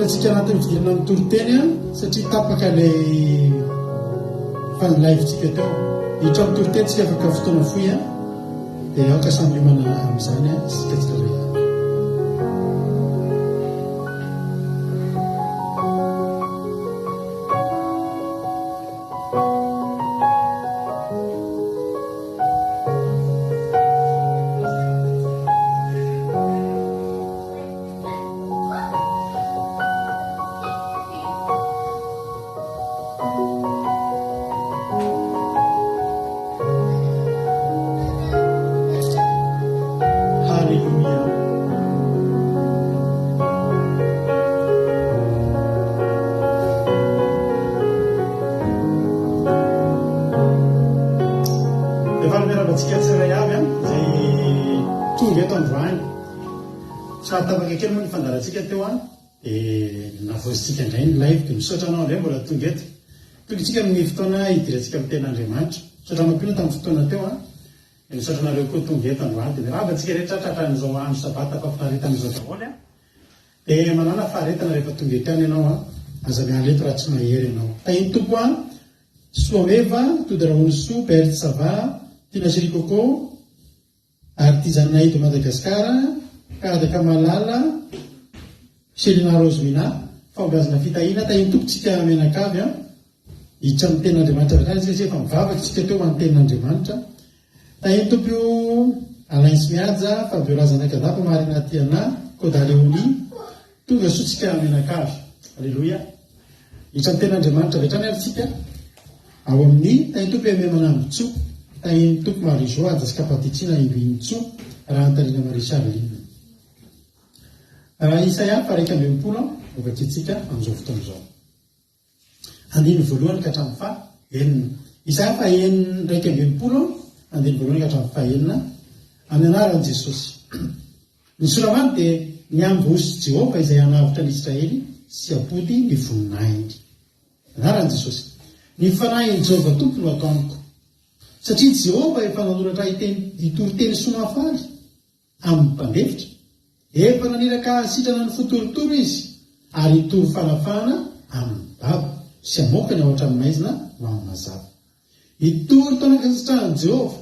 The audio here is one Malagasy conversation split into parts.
antsika anatin'ny fidirana ny toroteny satria tapaka ilay fanilaivintsika teo. Hiditra amin'ny toroteny tsika afaka fotoana foy dia aoka samy liomana amin'izany isika tsirairay. Kely moa ny fandarantsika teo navozintsika indray ny live dia misaotra anao indray mbola tonga eto. Tonga isika amin'ny fotoana hidirantsika amin'ny ten'Andriamanitra. Misaotra mampino tamin'ny fotoana teo dia misaotra anareo koa tonga eto androany dia miravantsika rehetra tratran'izao andro sabata ampafinareta amin'izao daholo dia manana faharetana rehefa tonga eto any ianao aza miala eto raha tsy mahery ianao. Tahiny tompo Soameva Todraony Soa Bert Sava Tina Sirikoko Artisanay de Madagasikara Kadaka Malala Selina Rosemina fambazana fitahina tahiny tompotsika menakavy hiditra amin'ny ten'Andriamanitra avy satria efa mivavaka tsika teo amin'ny ten'Andriamanitra. Tahiny tompo Alain Simiaja Fabiorazana Kadapa Marina Tiana Kodaleoli tonga sotsika menakavy. Alleluia. Hiditra amin'ny ten'Andriamanitra avy hatrany ary tsika ao amin'ny tahiny tompo Ememana Ambitso tahiny tompo Marijoa Ajasikapatitrina Imbintso raha Antalina Marie Charline. Isaia paraika 20 ovakitsika amin'izao fotoana izao. Andiny voalohany ka hatramin'ny fahaenina. Isaia fahaenina raika 20 andiny voalohany ka hatramin'ny fahaenina amin'ny anaran'i Jesosy. Ny solamany dia niambosy Jehovah izay hanavotra ny Israely sy apody ny voninahiny. Anaran'i Jesosy. Ny fanahin'i Jehovah tompo no atao amiko. Satria Jehovah efa nanoratra hitoroteny somafaly amin'ny mpandefitra. Efa naniraka sitrana ny fotorotoro izy ary hitory fanafana amin'ny baba sy amokany ao hatramin'ny maizina ho amin'ny mazava. Hitory taona-kasitrahan'i Jehovah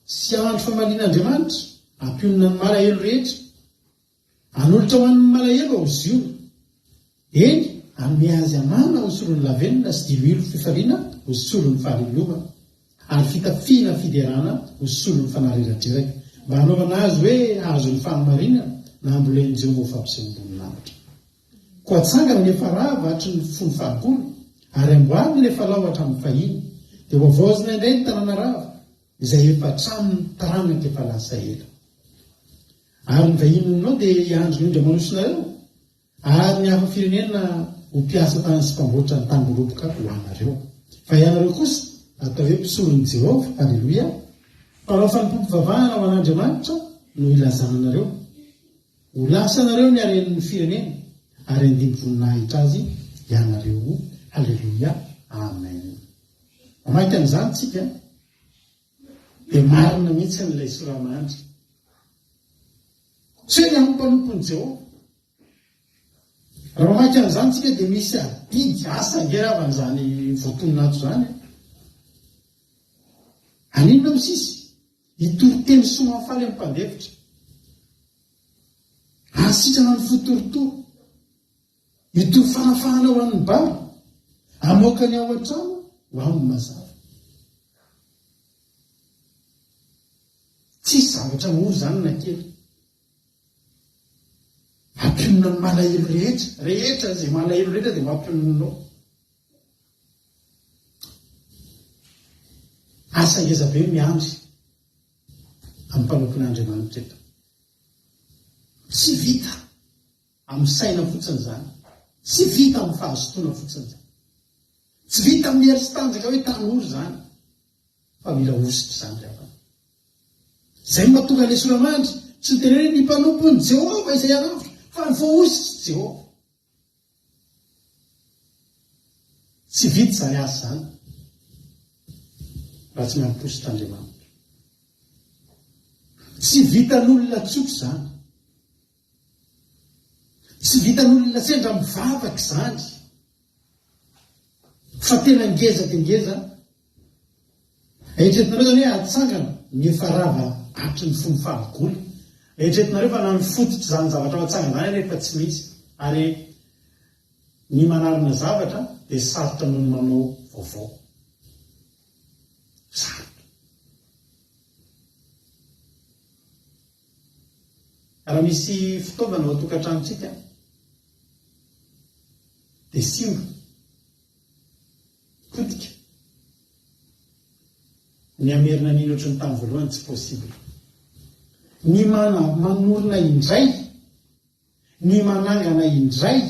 sy andro famalian'Andriamanitra ampionana ny malahelo rehetra. Anolotra ho an'ny malahelo ao ziona. Eny anome azy amana ho solon'ny lavenina sy dimilo fifaliana ho solon'ny fahalilova ary fitafiana fiderana ho solon'ny fanareratreraka. Mba hanaovana azy hoe azon'ny fahamarinana na amboleny Jehovah fampisehoam-boninahitra. Ko atsangana ny efa rava hatry ny fony fahakolo ary amboariny ny efa lao hatramin'ny fahiny dia hoavaozina indray ny tanàna rava izay efa hatramin'ny taranaka efa lasa ela. Ary ny vahinonao dia hiandro ny indra manosinareo ary ny hafa firenena ho mpiasa tany sy mpamboatra ny tangoloboka ho anareo. Fa ianareo kosa atao hoe mpisolon'i Jehovah. Alleluia. Mpanao fanimpom-pivavahana ho an'Andriamanitra no ilazana anareo. Ho lasa anareo ny aren'ny firenena ary andiny voninahitra azy ianareo. Alleluia. Amen. Mamaky an'izany tsika dia marina mihitsy n'ilay soramandry. Tsy hoe ny ampanompon'i Jehovah. Raha mamaky an'izany tsika dia misy adidy asa angeravan'izany voatonin'ato izany. Aninona misisy? Hitoroteny somafaly amin'ny mpandefitra. Asitrana ny fotorotoro. Hitory fanafahana ho an'ny baba. Amoakany ao an-trano ho amin'ny mazava. Tsisy zavatra moa izany na kely. Mampionona ny malahelo rehetra izay malahelo rehetra dia mampiononao. Asa ngeza be miandry amin'ny mpanompon'Andriamanitra eto. Tsy vita amin'ny saina fotsiny izany. Tsy vita amin'ny fahazotoana fotsiny izany. Tsy vita amin'ny hery sy tanjaka hoe tanora izany. Fa mila ositra izany rehefa. Izay mahatonga ilay soramandry tsy teneneny ny mpanompon'i Jehovah izay hanavitra fa ny voaositra Jehovah. Tsy vita izany asa izany raha tsy mampositra Andriamanitra. Tsy vitan'olona tsotra izany. Tsy vitan'olona sendra mivavaka izany. Fa tena ngeza. Eritreretinareo zany hoe atsangana ny efa rava atry ny fony fahagola. Eritreretinareo fa nany fototra zany zavatra ao atsangana zany rehefa tsy misy. Ary ny manarina zavatra dia sarotra noho ny manao vaovao. Sarotra. Raha misy fitaovana ao an-tokantranontsika dia simba, potika. Ny amerina nino ohatry ny tamin'ny voalohany tsy possible. Ny manorina indray, ny manangana indray,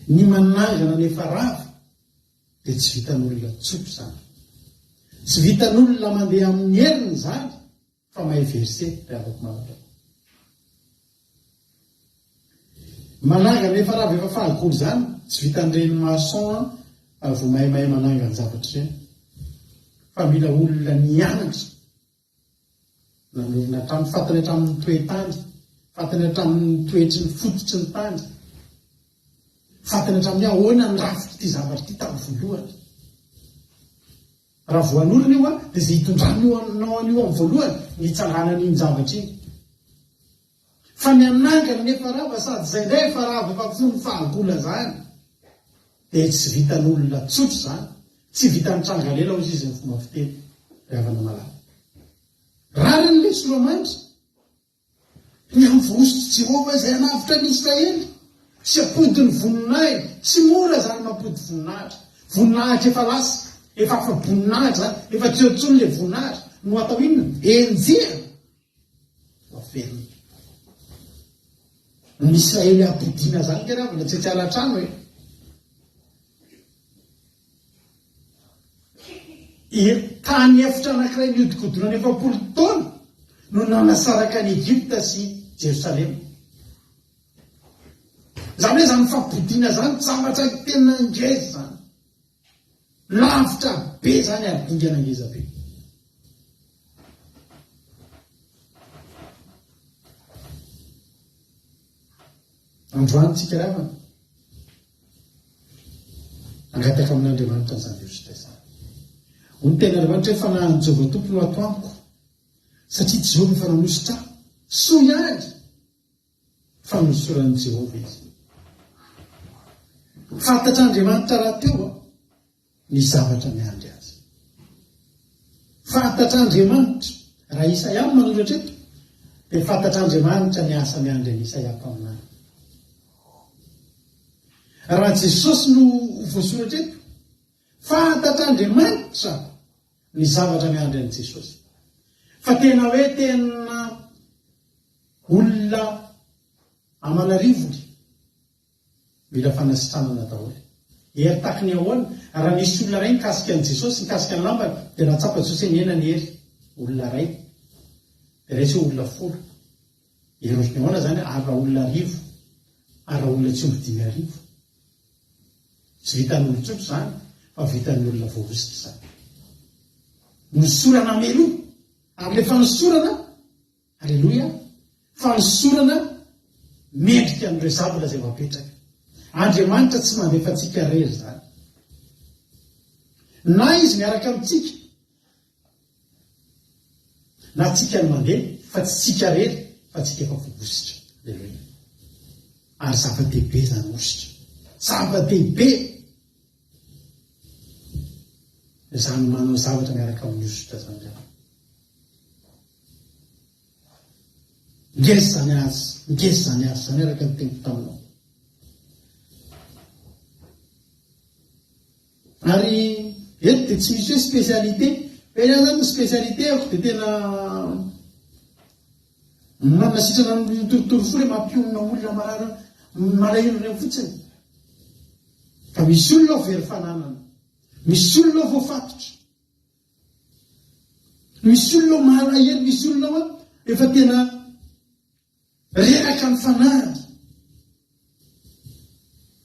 ny manangana nefa rava dia tsy vitan'olona tsotra izany. Tsy vitan'olona mandeha amin'ny heriny izany fa mahay verse ry avako malaka. Manangana nefa rava efa fahagoly izany tsy vitan'ireny maçon vao mahay manangana zavatra ireny. Fa mila olona nianatra, nanorina hatramin'ny fantany hatramin'ny toetany, fantany hatramin'ny toetry ny fototry ny tany, fantany hatramin'ny ahoana ny rafitra ity zavatra ity tamin'ny voalohany. Raha voanorina io dia izay hitondranao anio amin'ny voalohany ny hitsangana n'iny zavatra iny. Fa ny anangana nefa rava sady izay indray efa rava efa fony fahagola izany dia tsy vitan'olona tsotra izany. Tsy vitan'ny trangalela hozy izy ny fomba fiteny ravana malala. Rariny le Solomanitra ny amin'ny vorositry Jehovah izay hanavitra ny Israely sy apodiny voninahitra. Tsy mora zany mampody voninahitra. Voninahitra efa lasa, efa afa-boninahitra zany, efa tsotsony le voninahitra no atao inona? Enjehana. Vaferina. Ny Israely apodina zany ka ravana tsy ala-trano e. Tany efitra anankiray niodikodinany 70 taona no nanasaraka ny Egypta sy Jerosalema. Zany hoe zany fampodiana zany zavatra tena ngeza zany. Lavitra be zany ary dingana ngeza be. Androany tsika ravana angataka amin'Andriamanitra izany Jeosta izany. Ny tena Andriamanitra efa nahan'ny Jehovah tompo no atoamiko satria Jehovah efa nanositra soa ihany fa nosoran'i Jehovah izy. Fantatr'Andriamanitra raha teo ny zavatra miandry azy. Fantatr'Andriamanitra raha Isaia manoratra eto dia fantatr'Andriamanitra ny asa miandry any Isaia aminazy. Raha Jesosy no voasoratra eto fantatr'Andriamanitra ny zavatra miandry an'i Jesosy. Fa tena hoe tena olona amanarivony mila fanasitranana daholo. Hery taky ny ahoana raha nisy olona ray nikasika an'i Jesosy, nikasika ny lambany dia nahatsapa Jesosy ny ena ny hery olona ray. Dia raisy hoe olona folo. Hery ohatry ny ahoana zany ary raha olona arivo ary raha olona tsy omby 5,000. Tsy vitan'olona tsotra zany fa vitan'ny olona voaositra izany. Nosorana melo ary le fanosorana, alleloia, fanosorana mendrika amin'ireo zavatra izay mapetraka. Andriamanitra tsy mandefa antsika rery zany. Na izy miaraka amintsika, na tsika ny mandeha, fa tsy tsika rery, fa tsika efa voaositra. Alleloia. Ary zava-dehibe zany ositra. Zava-dehibe. Zany manao zavatra miaraka amin'ny ositra zany. Ngeza zany azy zany araka ny teniko taminao. Ary eto dia tsy misy hoe spécialité. Ena zany ny spécialité ako dia tena manasitrana ny torotoro fo hoe mampionona olona malahelo reny fotsiny. Fa misy olona ao very fananana. Misy olona ao voafatotra. Misy olona ao malahelo, misy olona ao efa tena reraka ny fanahiny.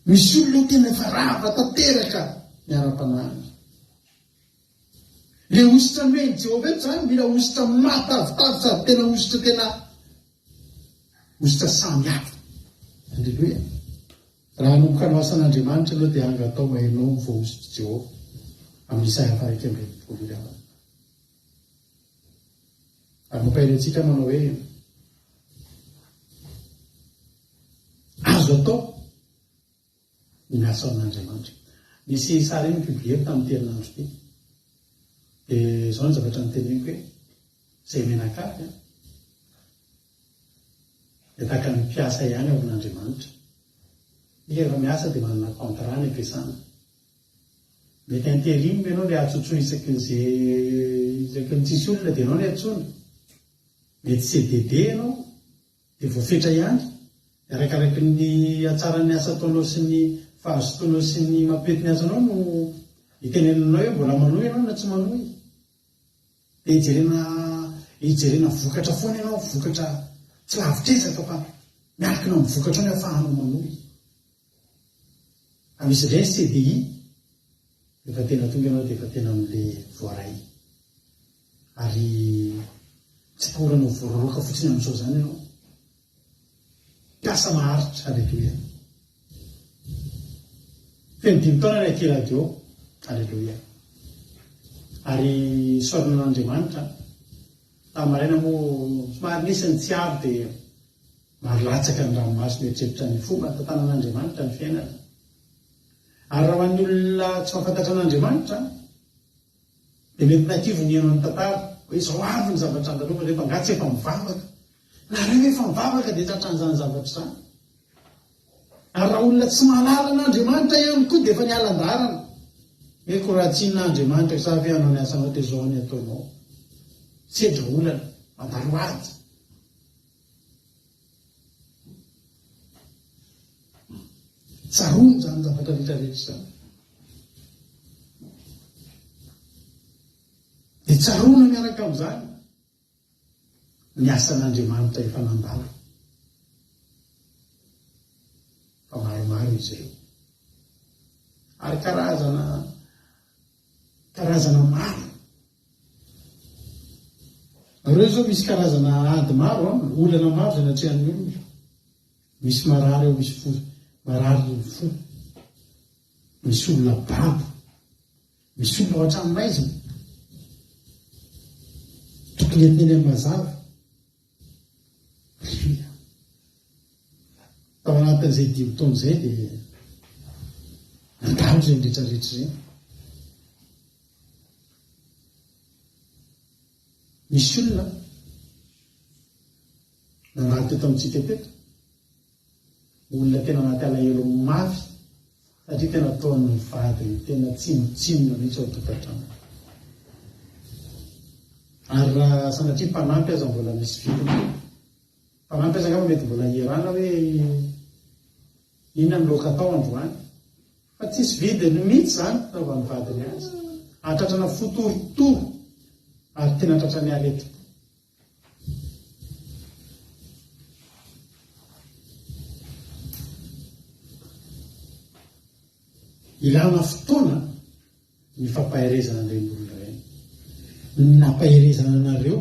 Misy olona ao tena efa rava tanteraka miara-panahiny. Le ositra meny Jehovah eto zany mila ositra matavitavy sady tena ositra samy hafa. Halleloia. Raha hanomboka ny asan'Andriamanitra aloha dia angatao mahainao mivoaosy Jehova amin'ny Isaia 41. Ary mampahirintsika manao hoe azo atao ny miasa amin'Andriamanitra. Nisy sary ny biblieko tamin'ny herinandro ity. Dia izao ny zavatra nyteneniko hoe izay menakavy dia tahaka ny mpiasa ihany ao amin'Andriamanitra. Ika rehefa miasa dia manana contrat ny ampiasana. Mety anteliny ianao ilay atsotsona isaky ny tsisy olona dia ianao ilay atsoina. Mety CDD ianao dia voafetra ihany. Arakaraka ny hatsaran'ny asa ataonao sy ny fahazotoanao sy ny mampety ny asanao no itenenanao hoe mbola manohy ianao na tsy manohy. Dia hijerena vokatra foana ianao, vokatra tsy lavitrezaka fa miaraka amin'ny vokatra ny ahafahanao manohy. Amisy indray CDI efa tena tonga ianao dia efa tena amin'ilay voaray. Ary tsy poranao voaroroka fotsiny amin'izao izany ianao. Piasa maharitra, halleluia. Feno 5 taona ny akiradio, halleluia. Ary sorona an'Andriamanitra, tamin'ny maraina moa somary nisy ny tsy avy dia maro latsaka ny ranomasina mieritreritra ny fomba tantanan'Andriamanitra ny fiainana. Ary raha ho an'ny olona tsy mahafantatra an'Andriamanitra dia mety nakivo ny ianao ny tantara hoe izao avy ny zavatra andalova rehefa angatsy efa mivavaka. Nareo efa mivavaka dia tratran'izany zavatra izany. Ary raha olona tsy mahalala n'Andriamanitra ihany koa dia efa nialan-darana. Hoe koratsin'Andriamanitra sa fe hanao ny asanao dia izao ny ataonao. Sedra olana, mandalo ady. Tsaroana izany zavatra rehetrarehetra izany. Dia tsaroana miaraka amin'izany ny asan'Andriamanitra efa nandalo. Fa maromaro izy ireo. Ary karazana maro. Ireo zao misy karazana ady maro, olana maro izay natrehan'ny olona. Misy marary eo, misy marary fo. Misy olona babo. Misy olona ao an-trano maizina. Tokony ateny amin'ny mazava. Tao anatin'izay 5 taona izay dia nandalo izay rehetrarehetra izay. Misy olona nanalo teto amintsika teto. Olona tena anaty alahelo mafy satria tena ataon'ny vadiny tena tsimotsimona mihitsy ao an-tokantrano. Ary raha sanatria mpanampy aza mbola misy vidiny. Mpanampy aza ngamba mety mbola hierana hoe inona ny loka atao androany. Fa tsisy vidiny mihitsy izany fitaovan'ny vadiny azy. Atratrana fotorotoro ary tena tratrany arety. Ilana fotoana ny fampaherezana an'ireny olona ireny. Ny nampaherezana anareo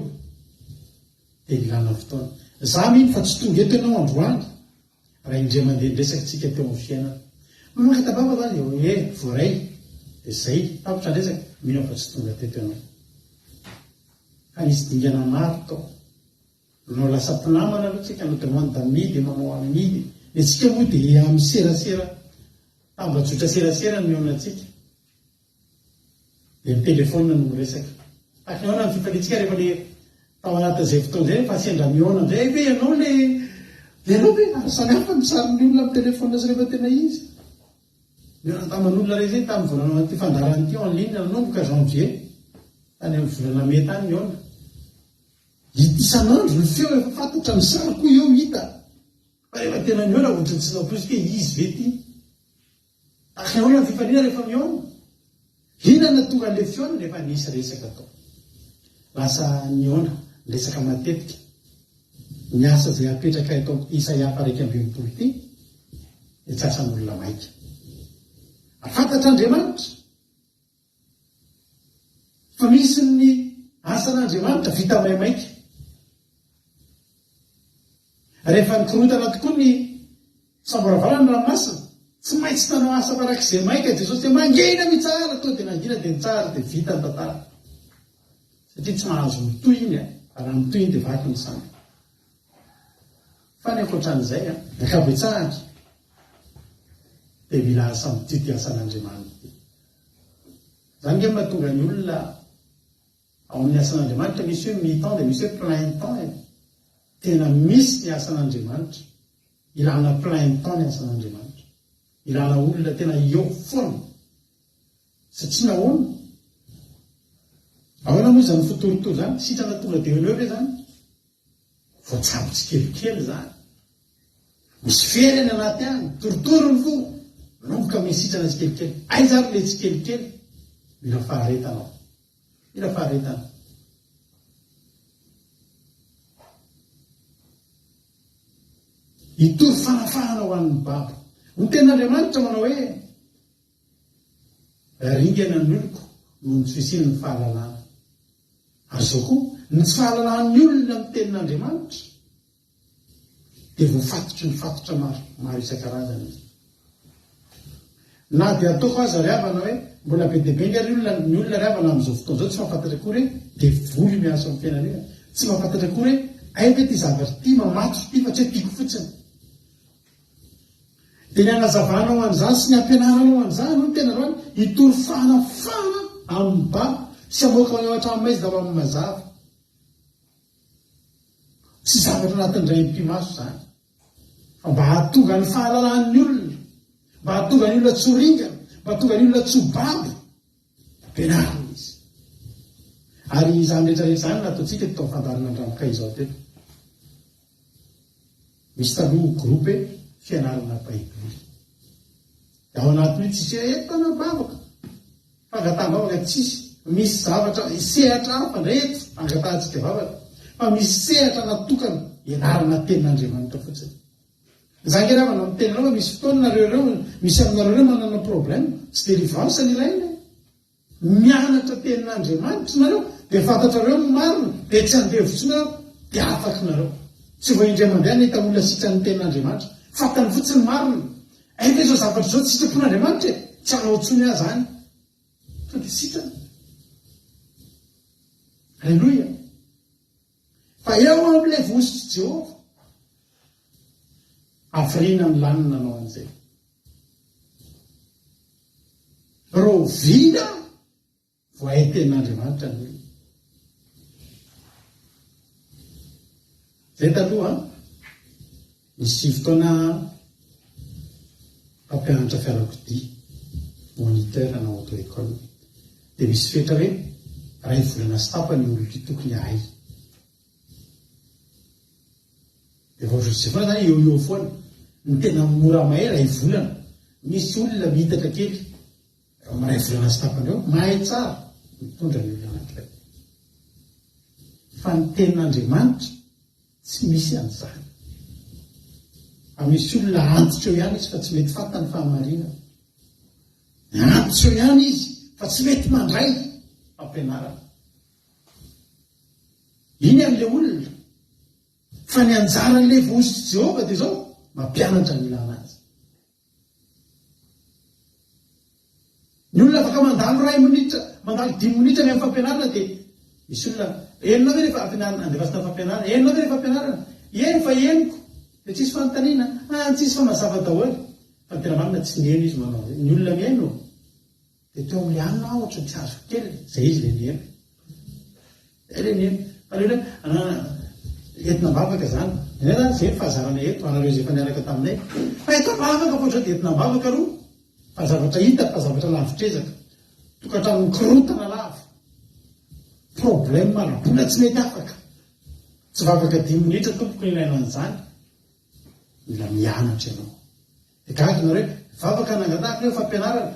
dia ilana fotoana. Za mino fa tsy tonga eto ianao androany raha indray mandeha nresakitsika teo amin'ny fiainana. Mamoaka tababa zany hoe voaray dia izay tapitra resaka mino fa tsy tonga teto ianao. Fa nisy dingana maro tao. Nanao lasa mpinamana aloha tsika notemany damidy manao amidy. Ny antsika moa dia amin'ny serasera tambatsotra serasera ny miona antsika. Dia ny telefona no resaka. Ahoana ny fifalitsika rehefa le tao anatin'izay fotoana izay fa sendra miona indray hoe ianao ianao hoe samihafa misarin'ny olona amin'ny telefona sy rehefa tena izy. Miona taman'olona ray izay tamin'ny volana ty fandaran'ity en ligne nanomboka janvier tany amin'ny volana may tany miona. Isan'andro ny feo efa fantatra ny sary koa eo hita. Fa rehefa tena miona ohatrany tsy naposika hoe izy ve ty. Ahoana ny fifaliana rehefa miona. Inona tonga an'ilay feona rehefa nisy resaka tao. Lasa niona resaka matetika. Ny asa izay apetraka eto Isaia 41 ity dia tsy asan'olona maika. Afantatra Andriamanitra. Fa misy ny asan'Andriamanitra vita maimaika. Rehefa nikorotana tokoa ny Samboravalana ranomasina tsy maintsy tanao asa farak'izay maika Jesosy dia mangina mitsara to dia mangina dia mitsara dia vita ny tantara satria tsy mahazo mitoy iny raha mitoy iny dia vaky ny samby fa ny ankoatran'izay nakabetsahatra dia mila asa mitio ty asan'Andriamanitra zany nge mahatonga ny olona ao amin'ny asan'Andriamanitra misy hoe mi-temps dia misy hoe plein temps tena misy ny asan'Andriamanitra ilana plein temps ny asan'Andriamanitra ilana olona tena eo foana satria nahoana ahoana moa zany fotorotoro zany sitrana tonga dia eo hoe zany voatsabo tsikelikely zany misy fery any anaty any torotoro ny fo nomboka misy sitrana tsikelikely aizary le tsikelikely mila faharetanao mila faharetana hitory fanafahana ho an'ny baba ny ten'Andriamanitra manao hoe ringana ny oloko no ny tsy fisiany ny fahalalana ary zao koa ny tsy fahalalan'ny olona ny tenin'Andriamanitra dia voafatotry ny fatotra maro isan-karazany izy na dia ataoko aza ry havana hoe mbola be dia be ny olona ry havana amin'izao fotoana izao tsy mahafantatra akory hoe dia voly miasa amin'ny fiainana tsy mahafantatra akory hoe ay ve ty zavatra ty mamatso ty fa tsy hoe tiako fotsiny dia ny anazavanao an'izany sy ny ampianaranao an'izany no tena roany hitory fanafana amin'ny baba sy amoaka ao an-trano izy dava amin'ny mazava tsy zavatra anatin'ny ray mpimaso zany fa mba hahatonga ny fahalalan'ny olona mba hahatonga ny olona tsy ringana mba hahatonga ny olona tsy baby ampianarana izy ary izany rehetrarehetra zany nataontsika tao fandarana andranoka izao teto misy taloha groupe fianarana baiboly ao anatin'io tsisy etana bavaka fangataham-bavaka tsisy misy zavatra sehatra hafa rehetra angatahantsika vavaka fa misy sehatra natokana ianarana tenin'Andriamanitra fotsiny zany ravana amin'ny teninao fa misy fotoana nareo misy aminareo reo manana problème tsy délivrance ny ilaina mianatra tenin'Andriamanitra nareo dia fantatrareo ny marina dia tsy andevotsinareo dia afaka nareo tsy vo indray mandeha nahita olona sitrany tenin'Andriamanitra fatany fotsiny marina aika izao zavatra izao tsy sitrapon'Andriamanitra tsy hanao tsony azy any fa dia sitrany alleloia fa eo amin'ilay vositry Jehova afrina ny lanina nanao an'izay rovina voay tenin'Andriamanitra ny olona zay taloha misy fotoana mpampianatra fiarakodia moniteur na auto-école dia misy fetra hoe ray volana sy tapany olona tokony ahay dia vaozay foana zany eo foana ny tena mora mahay ray volana misy olona mihitaka kely ray volana sy tapany eo mahay tsara mitondra ny olona anankiray fa ny tenin'Andriamanitra tsy misy an'izany misy olona antitra eo ihany izy fa tsy mety fatany fahamarinana antitra eo ihany izy fa tsy mety mandray ampianarana iny amin'ilay olona fa ny anjaran'ilay vositry Jehova dia zao mampianatra ny ilana azy ny olona afaka mandalo 2 minitra mandalo 5 minitra ny amin'ny fampianarana dia misy olona enina ve rehefa ampianarana andevasina fampianarana enina ve rehefa ampianarana eny fa eniko dia tsisy fanontaniana tsisy fa mazava daholo fa ny tena marina tsy nieno izy manao ny olona mieno dia teo amin'ilay anina ohatra tsy azo kely zay izy le nieno le nieno fa le entina bavaka zany ina zany zay fahazarana eto anareo zay efa niaraka taminay fa eto bavaka foatra dia entina bavaka aloha fa zavatra hita fa zavatra lavitrezaka tokantrano mikorotana lava problème malabola tsy mety afaka tsy vavaka 10 minitra tompoko ny ilaina an'izany mila mianatra ianao dia gaga nareo vavaka nangatahaka reo fampianarana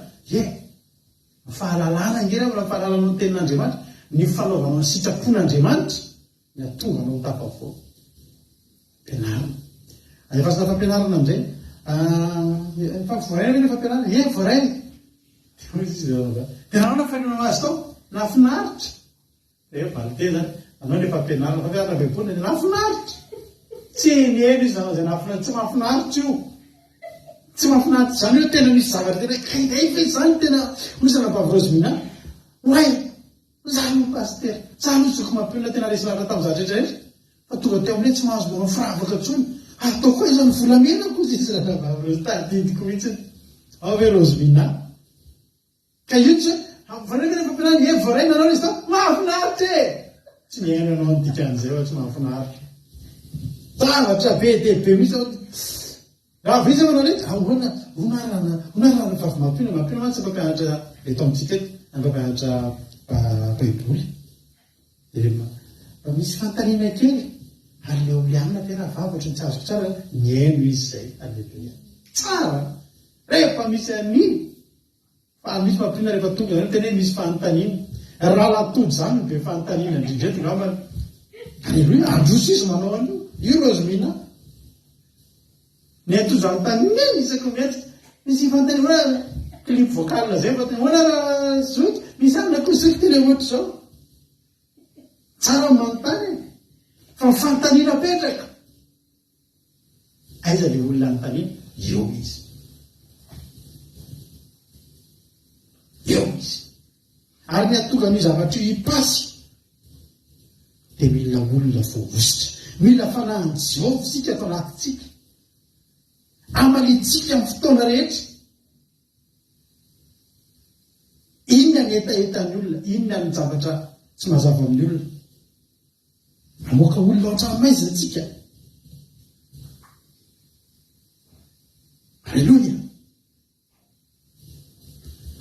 fahalalana ngera mbola fahalalana ny tenin'Andriamanitra ny fanaovanao ny sitrapon'Andriamanitra ny atonga anao tapavao ampianarana efasina fampianarana amin'izay fa voaraina ny fampianarana voaraina dia nanao faninao azy tao nafinaritra valite zany anao ny fampianarana baiboly nafinaritra tsy enieny izy nanao zay nafinaritra tsy mahafinaritra io tsy mahafinaritra zany hoe tena misy zavatra tena kaiday fe zany tena misy Vavy-Rozimina oay zany no paster zany no zoko mampilona tena resinaratra tamin'ny zavatra rehetra fa tonga teo amin'ilay tsy mahazo manao firavaka intsony atao koa izany volamena koa izy Vavy-Rozimina tadidiko mihitsy ao hoe Rozimina ka io tsy varena rehefa ampianarana voaraina anao izy mahafinaritra e tsy miaina anao ny dikan'izay oa tsy mahafinaritra zavatra be dia be misy raha vizy manao le honarana vavy mampina mantsy mpampianatra eto amintsika eto mpampianatra baiboly dia misy fantaniana kely ary leo lianina tena vavatra ny tsy azoko tsara miaino izy zay alleluia tsara rehefa misy an'iny fa misy mampina rehefa tonga zany tena hoe misy fanontaniana raha latody zany no be fanontaniana indrindreto ngambany alleluia androso izy manao an'io io Rozimina ny atozany tanina isako mety misy fantaniana clip vocal zay fa hoana zoto misy amina kosiko tena ohatra zao tsara manontany fa fantaniana petraka aiza le olona anontaniana eo izy ary ny atonga ny zavatra io hipasy dia mila olona voavositra mila fanahany Jehovah sika atao anatintsika amalitsika amin'ny fotoana rehetra inona ny etaetan'ny olona inona ny zavatra tsy mazava amin'ny olona amoaka olona ohatramaizina tsika alleluia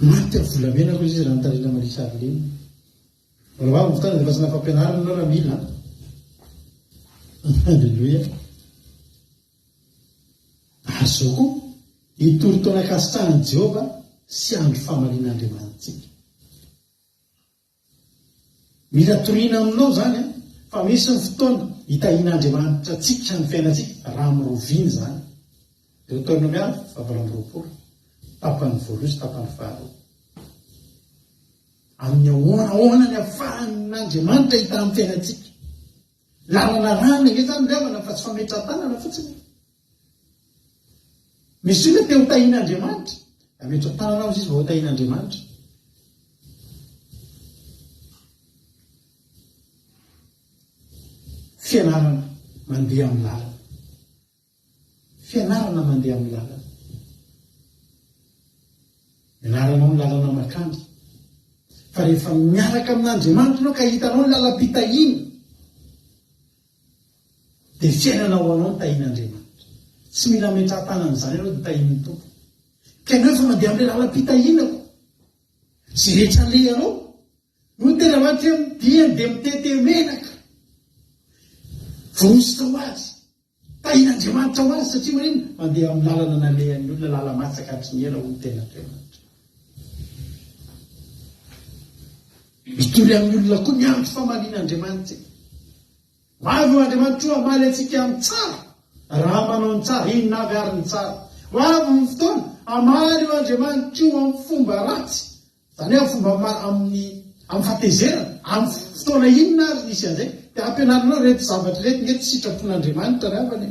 maty amin'ny volamena koa izy raha nitarina Maria Charline raha ny fotoana dia fasana fampianarana anao raha mila alleluia ary zao koa hitorotona kasitrahan'i Jehovah sy andro famalian'Andriamanitsika mila toriana aminao zany fa misy ny fotoana hitahian'Andriamanitra tsika ny fiainantsika raha miroviny zany Deutéronomia 7:20 tapany 1 sy tapany 2 amin'ny ahoana ny ahafahan'Andriamanitra hita amin'ny fiainantsika lalana rana nge zany levana fa tsy fametra-tanana fotsiny misy olona te ho tahian'Andriamanitra ametra-tanana ao izy vao ho tahian'Andriamanitra fianarana mandeha amin'ny lalana fianarana mandeha amin'ny lalana mianarana amin'ny lalana makany fa rehefa miaraka amin'Andriamanitra anao ka hitanao ny lalam-pitahiana dia fiainana ho anao ny tahian'Andriamanitra tsy mila metra-tanana zany ianao dia tahian'ny tompo ka ianao efa mandeha amin'ilay lalam-pitahianako zay rehetra le anao no tena matra dia mitete menaka vonisitra ho azy tahian'Andriamanitra ho azy satria marina mandeha amin'ny lalana nalehan'ny olona lala-matsaka hatry ny ela ho tena Andriamanitra mitory amin'ny olona koa miandro famalian'Andriamanitra hoavy ho Andriamanitra ho amaly antsika amin'ny tsara raha manao ny tsara inona avy ary ny tsara hoavy ny fotoana amaly ho Andriamanitra io amin'ny fomba ratsy zany hoe fomba amin'ny fahatezerana amin'ny fotoana inona ary nisy an'izay dia ampianarinao reto zavatra reto nge tsy sitrapon'Andriamanitra ravany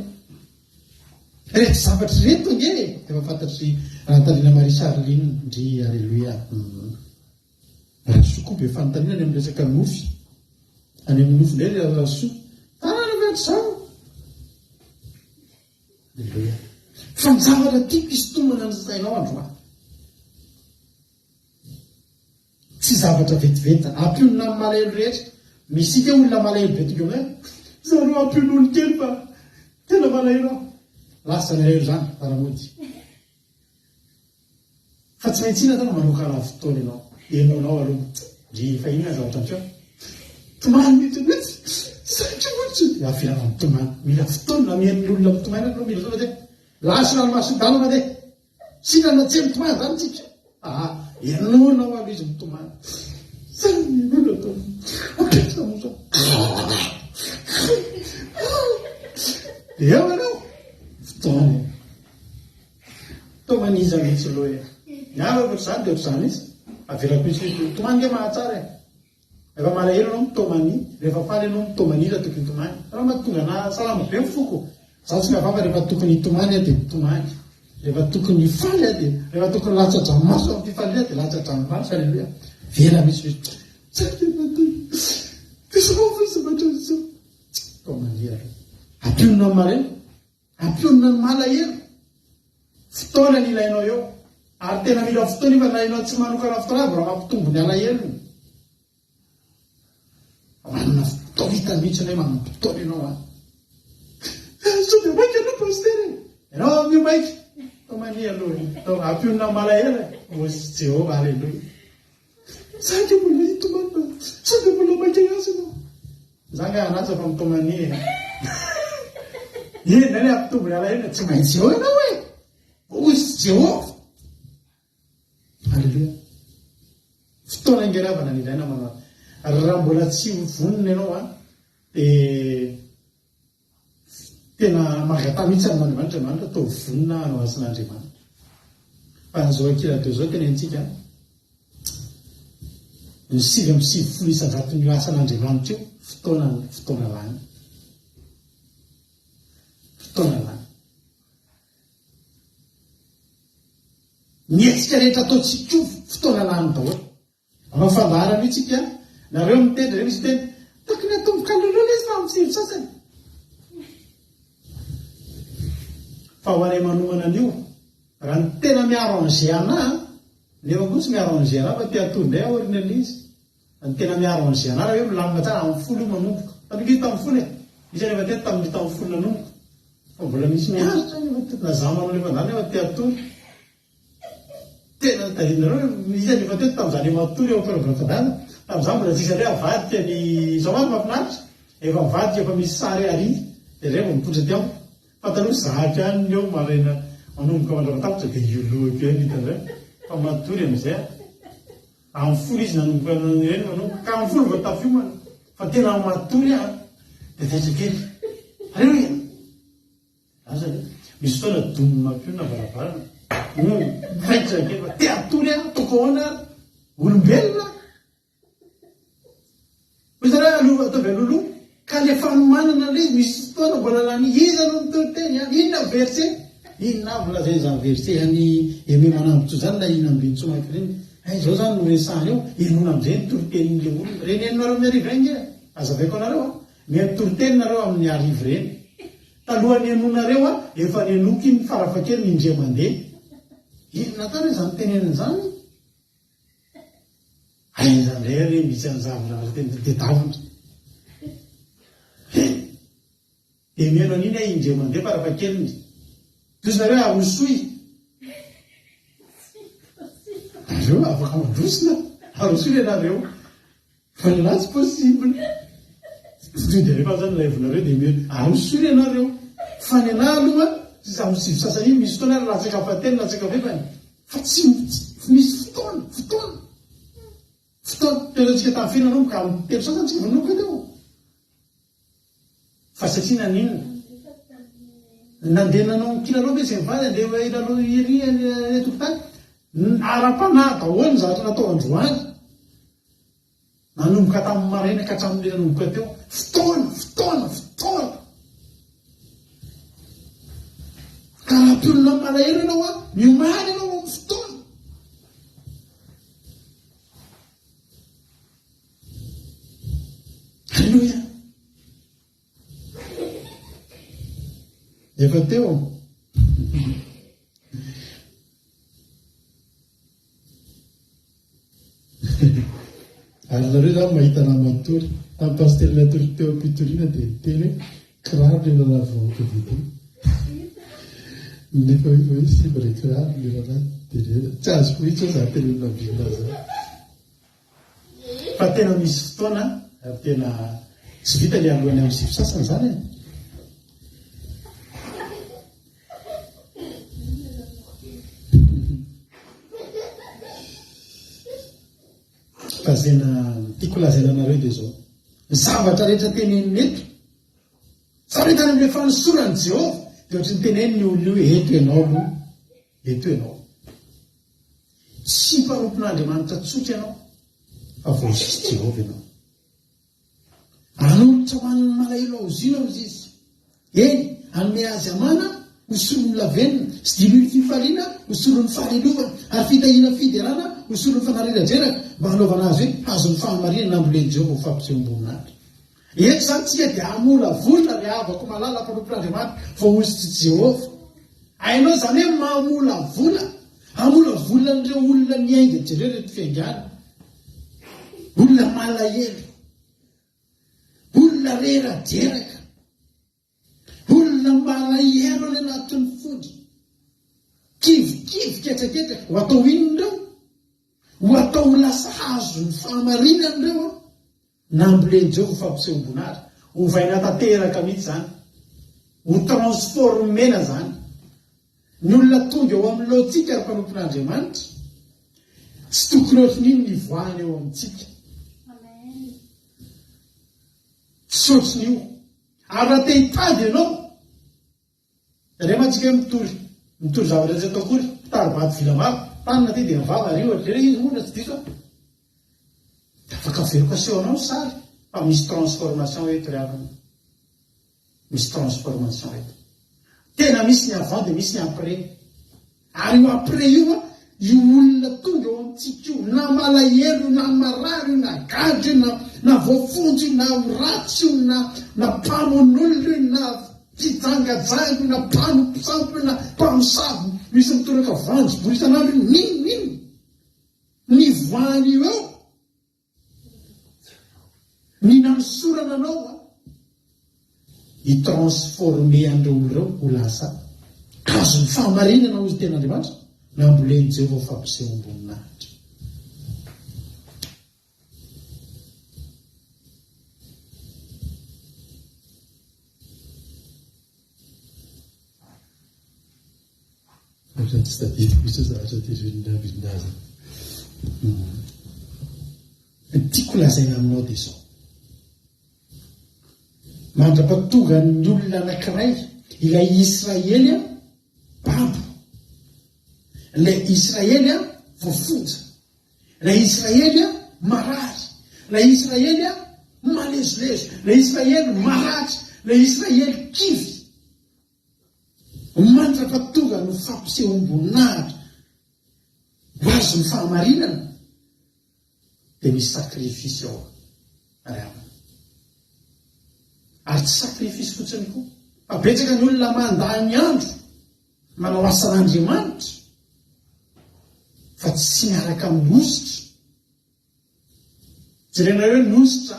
reto zavatra reto nge efa fantatry rahataliana Maria Charline ndry alleluia raha sokoa be fanontaniana any amin'ny resaka nofy any amin'ny nofy ndray raha soa tanana vetra zao alleluia fa ny zavatra tiako isotomana ny sainao androa tsy zavatra vetivety ampionina amin'ny malahelo rehetra misika olona malahelo be toka hoe zareo ampion'olo kely fa tena malahelo aho lasa malahelo zany faramody fa tsy maintsy ina tana manoka raha fotoana ianao enonao aloha ry fa inona zavatra amitseo tomany mihitsy mihitsy satria ohatsy afirana amin'ny tomany mila fotoana mihain'ny olona amin'ny tomany anao mila zao de lasa ranomasodalana de sinana tsy amin'ny tomany zany tsika enonao aloha izy mitomany zany olona atao oksamosa eo anao fotoana tomaniza mihitsy loha miava ohatr' zany de ohatr' zany izy averako izy tomany nge mahatsara rehefa malahelo anao mitomany rehefa faly anao mitomany raha tokony tomany raha mahatonga na salama be mifoko za tsy miavava rehefa tokony tomany dia mitomany rehefa tokony faly a dia rehefa tokony latsa-dranomaso amin'ny fifalia dia latsa-dranomaso aleloia vela misy ampionina ny marena ampionina ny malahelo fotoana ny ilainao eo ary tena mila fotoana ifa nainao tsy manokana fotoana aby raha mampitombo ny alahelony manana fotoana hita mihitsy hoe manana fotoana ianao a so dia maika aloha pastery ianao amio maika tomani aloha ampionina ny malahelo osy Jehova aleloia zaka mbola hitomana so dia mbola maika azy ianao zanga anatsy fa mitomani ina ny ampitombo ny alahelo tsy maintsy eo ianao hoe osy Jehova aleluia fotoana ingeravana ny ilaina manao raha mbola tsy vonona ianao a dia tena magatà mihitsy amin'Andriamanitra manitra atao vonona anao asin'Andriamanitra fa n'izao akila teo zao tena entsika ny 7 isan-jaton'ny asan'Andriamanitra io fotoana lany fotoana lany mietsika rehetra ataotsika io fotoana lany daholo anao fandaharana itsika nareo mitendry reo misy teny tokony atomboka loloana izy fa amin'ny sasany fa ho anay manomana an'io raha ny tena miaro an'izay anay nefa koa tsy miaro an'izay anay fa tia atondray aorina an'izy ny tena miaro an'izay anay raha hoe milamina tsara amin'ny folo io manomboka tamin'io tamin'ny folo misy rehefa tety tamin'io tamin'ny folo nanomboka fa mbola misy miaritra na zamanao nefa zany nefa tia atory tena tahinareo misy nefa tety tamin'izany matory eo fanaovana tamin'izany mbola tsisa hoe avady tiany zao ary mafinaritra efa mivady efa misy sary ary dia zay vao mipotra ty amiko fa taloha zaka any eo marena manomboka mandravatapotra dia ioloako eny hitanzay fa matory amin'izay amin'ny folo izy nanomboka reny manomboka ka amin'ny folo vao tafiomana fa tena matory a dia taitrakely aleloia aza misy fotoana domina ampiona varavarana taitrakely fa te atory a toko ahoana olombelona ozy raha aloha ataovy aloloha ka lefa manana le izy misy fotoana mbola lany iza no mitoriteny any inona verse inona volazay zany verse any eme manambotso zany la ina ambintsomaka reny zao zany no resahany eo enona am'izay nitoritenin'le olo reny enonareo miarivo reny nge azavaiko anareo a mitoritenareo amin'ny arivo reny talohany enonareo a efa nenoky ny farafakely mindria mandeha inona tany hoe zany teneniny zany aizandray re misy an'zavonateny davitra meno an'iny a indre mandeha farafakeliny dosonareo arosoy areo afaka madosina arosoy le nareo fa nena tsy possible de rehefa zany laivonareo dia meno arosoy le nareo fa nena aloha sisa misivo sasany iny misy fotoana latsaka fateny latsaka vevany fa tsy misy fotoana tenatsika tamin'ny finanomboka amin'ny telo sasany tsy vonoka teo fa satria naninona nandeha nanao kilalao ve zay mivady andeha ilalao iry tokotany ara-panahy daholo ny zavatra natao androany nanomboka tamin'ny maraina ka hatramin'le nanomboka teo fotoana ka raha mpiolona malahelo ianao a miomaly ianao amin'ny fotoana halleloia efa teo ary nareo zany mahita namatory tamin'ny pastery natory teo ampitoriana dia teny hoe kiraro le nanavoaka dite nefa hoe sibare kiraro le ranahy dia tsy azo pohitsy ao za teny olona zany fa tena misy fotoana tena tsy vita le alohany amin'ny sivo sasany zany fa zena tiako lazaina anareo dia zao ny zavatra rehetra teneniny eto zavatra hitany amin'le fanosorany Jehova dia ohatry ny teneny ny olo io eto ianao tsy mpanompon'Andriamanitra tsotra ianao fa voasisy Jehova ianao anolotra ho an'ny malahelo aozino azy izy eny anome azy amana hosolon'ny lavenina, sy dimy fifaliana hosolon'ny faharelovana, ary fitahina fiderana hosolon'ny fanarera-dreraka mba hanaovana azy hoe hazon'ny fahamarinana namboleny Jehovah ho fampisehoam-boninahitra. Eto zany tsika dia hamola volona ry havako malala mpanompon'Andriamanitra vao ozy Jehovah. Hainao zany hoe mamola vola, hamola volona n'ireo olona miainga jereo reto fiaingana, olona malahelo, olona rera-deraka, olona malahelo any anatin'ny fody, kivikivy ketraketraka ho atao inondreo, ho atao lasa hazon'ny fahamarinana reo namboleny Jehovah fampisehoam-boninahitra, ho vaina tanteraka mihitsy zany, ho transformena zany. Ny olona tonga eo amin'ny lohantsika ary mpanompon'Andriamanitra tsy tokony ohatrin'iny ny voahany eo amintsika. Tsy ohatrin'io. Ary raha te hitady ianao, re mantsika mitory zavatra tsy atao akory, mpitary-bady vila maro, tanina ty dia mivava ary ohatra izy mona tsy diso. Afaka veroka asehonao sary, fa misy transformation eto ravana. Misy transformation eto. Tena misy ny avant dia misy ny après. Ary io après io io olona tonga eo amintsika io, na malahelo, na marary, na gadry, na voafontsy, na ratsy, na mpamon'olona, na fijangajango, na mpampisampo, na mpamosavy, misy mitoraka vanjo borisanandro, nino ny voany io eo, ny nanosorana anao i-transforme andreo oloreo ho lasa azony fahamarinana ozy ten'Andriamanitra namboleny Jehovah fampisehoam-boninahitra. Tiako lazaina aminao dia izao. Mandra-patonga ny olona anankiray, ilay Israely babo, ilay Israely voafonja, ilay Israely marary, ilay Israely malezolezo, ilay Israely maratry, ilay Israely kivy. Mandra-patonga no fampisehoam-boninahitra ho azon'ny fahamarinana dia misy sakrifisy ao ary aminy. Ary tsy sakrifisy fotsiny koa. Mabetsaka ny olona mandany andro manao asan'Andriamanitra fa tsy miaraka amin'ny ositra. Jerenareo ny ositra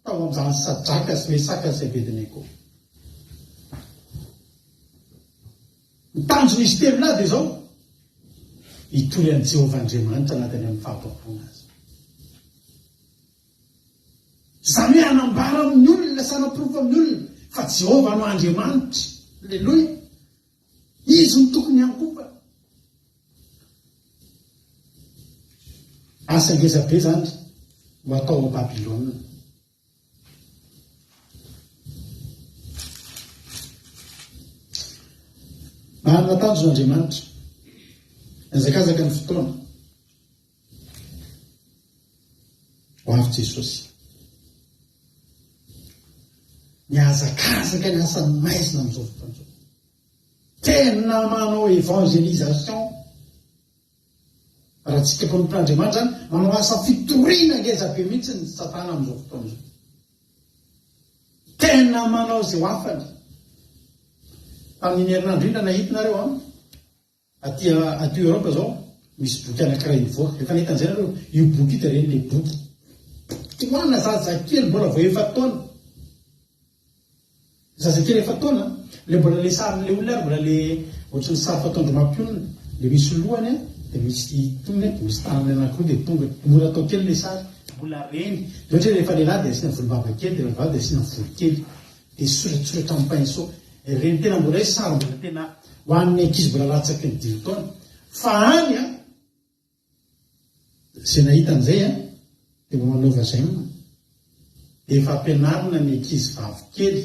tao amin'izany sadraka sy mesaka sy Abednego. Ny tanjon'izy telo na dia izao hitory an'i Jehovah Andriamanitra anatiny amin'ny fahapapoana azy. Izany hoe hanambara amin'ny olona, sanaporofo amin'ny olona fa Jehovah no Andriamanitra. Alleloia. Izy no tokony hankofa. Asa ngeza be zany ho atao ao Babilôna. Manana tanjon'Andriamanitra izakazaka ny fotoana ho avy Jesosy. Miazakazaka ny asany maizina amin'izao fotoana izao. Tena manao évangélisation. Raha tsika mpanompon'Andriamanitra zany manao asa fitoriana ngeza be mihitsy ny Satana amin'izao fotoana izao. Tena manao izay ho afany. Tamin'ny herinandro iny nahitinareo aty Eropa zao misy boky anankiray mivoaka. Efa nahita an'izay nareo io boky ito reny le boky. Toana zazakely mbola vao efa taona. Zazakely efa taona, le mbola le sarin'le olona ary mbola le ohatran'ny sary fatondro mampionina, le misy lohany dia misy tonony, misy tanany anankiroa dia tonga. Mora atao kely le sary, mbola reny. Dia ohatra hoe rehefa lehilahy dia asiana volom-bava kely, dia vehivavy dia asiana volo kely. Dia soratsoratra amin'ny pinceau. Reny tena mbola hoe sary mbola tena ho an'ny ankizy mbola latsaky ny 10 taona. Fa any izay nahita an'izay dia mba manaova izay dia efa ampianarina ny ankizy vavy kely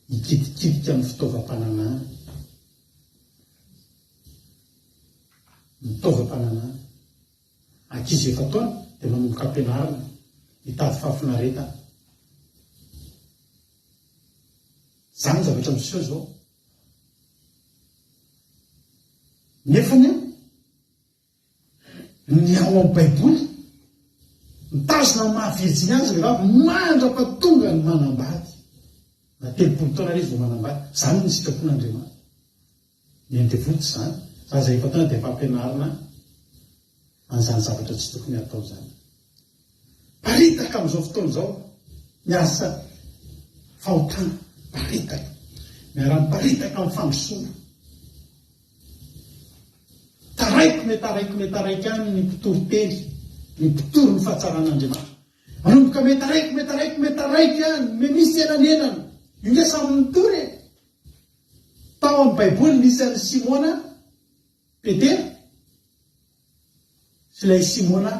hikidikidika amin'ny fitaovam-pananana. Fitaovam-pananana. Ankizy efa taona dia manomboka ampianarina hitady fahafinaretana. Zany zavatra miseho zao. nefany ny ao amin'ny baiboly mitazona mahaviritsiny azy rehefa mandra-patonga ny manambady na 30 taona izy vao manambady zany ny sitrapon'Andriamanitra ny andevoly tsy zany za zay efa tana dia fampianarina an'izany zavatra tsy tokony atao zany. Paritaka amin'izao fotoana izao ny asa fahotana paritaka miara-paritaka amin'ny fandrosoana taraiky any ny mpitoro teny ny mpitoro ny fahatsaranaandriamanitra manomboka metaraiky any me misy enanenana io nge samyny tory tao amin'ny baiboly nisy an'ny Simona Petera sy ilay Simona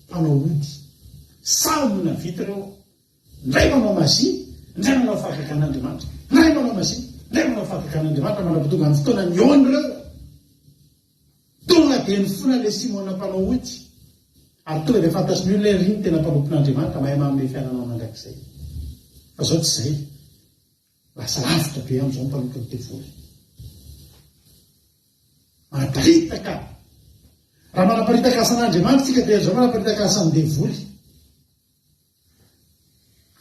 mpanao ody samy navita reo ndray manao masia ndray manao fahakakan'Andriamanitra ndray manao masia ndray manao fahakakan'Andriamanitra mandrapatonga amin'ny fotoana ny ony reo tonga dia ny fona ilay Simona mpanao ody ary tonga dia fantasiny olona ry ny tena mpanompon'Andriamanitra mahay manome fiainana mandrakizay fa zao tsy zay lasa lavitra be amin'izao mpanompo ny devoly manaparitaka raha manaparitaka asan'Andriamanitra tsika dia zao manaparitaka asan'ny devoly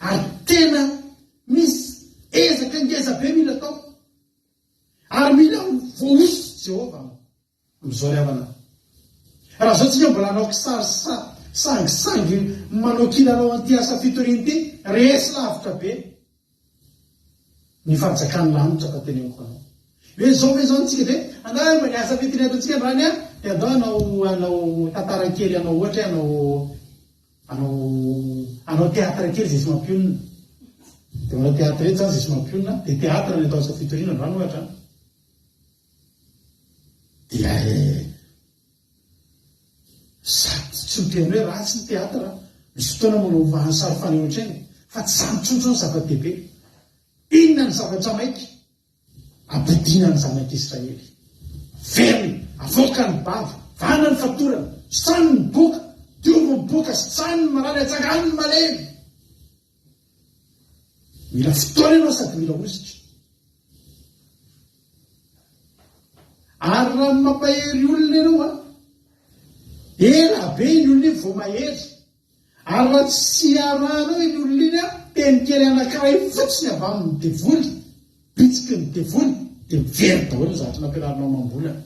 ary tena misy ezaka ngeza be mila tao ary mila voaosy Jehova amin'izao ry havana raha zao tsika mbola hanao sangisangy manao kilalao an'ity asa fitoriany ity resy lavitra be ny fanjakan'ny lanitra fa teneniko anao hoe zao tsika dia anao mba ny asa fitoriany ataontsika andrany a dia andao hanao tantara kely anao ohatra hanao teatra kely zay sy mampionina dia manao teatra ety zany zay sy mampionina dia teatra ny atao asa fitoriana andrany ohatra dia sady tsy miteny hoe ratsy ny teatra misy fotoana manao vahansary fanehotra eny fa tsy zanytsotso ny zava-dehibe inona ny zavatra maiky ampodina ny zanak'Israely very avoaka ny bava vana ny fatorana sany ny boka diovo ny boka sy tsany ny marary atsakany ny malemy mila fotoana ianao sady mila ositra ary raha mampahery olona ianao a ela be iny olona iny vao mahery ary raha tsy arahanao iny olona iny a teny kely anankiray fotsiny avy amin'ny devoly bitsiky ny devoly dia very daholo ny zavatra nampianarinao mambolana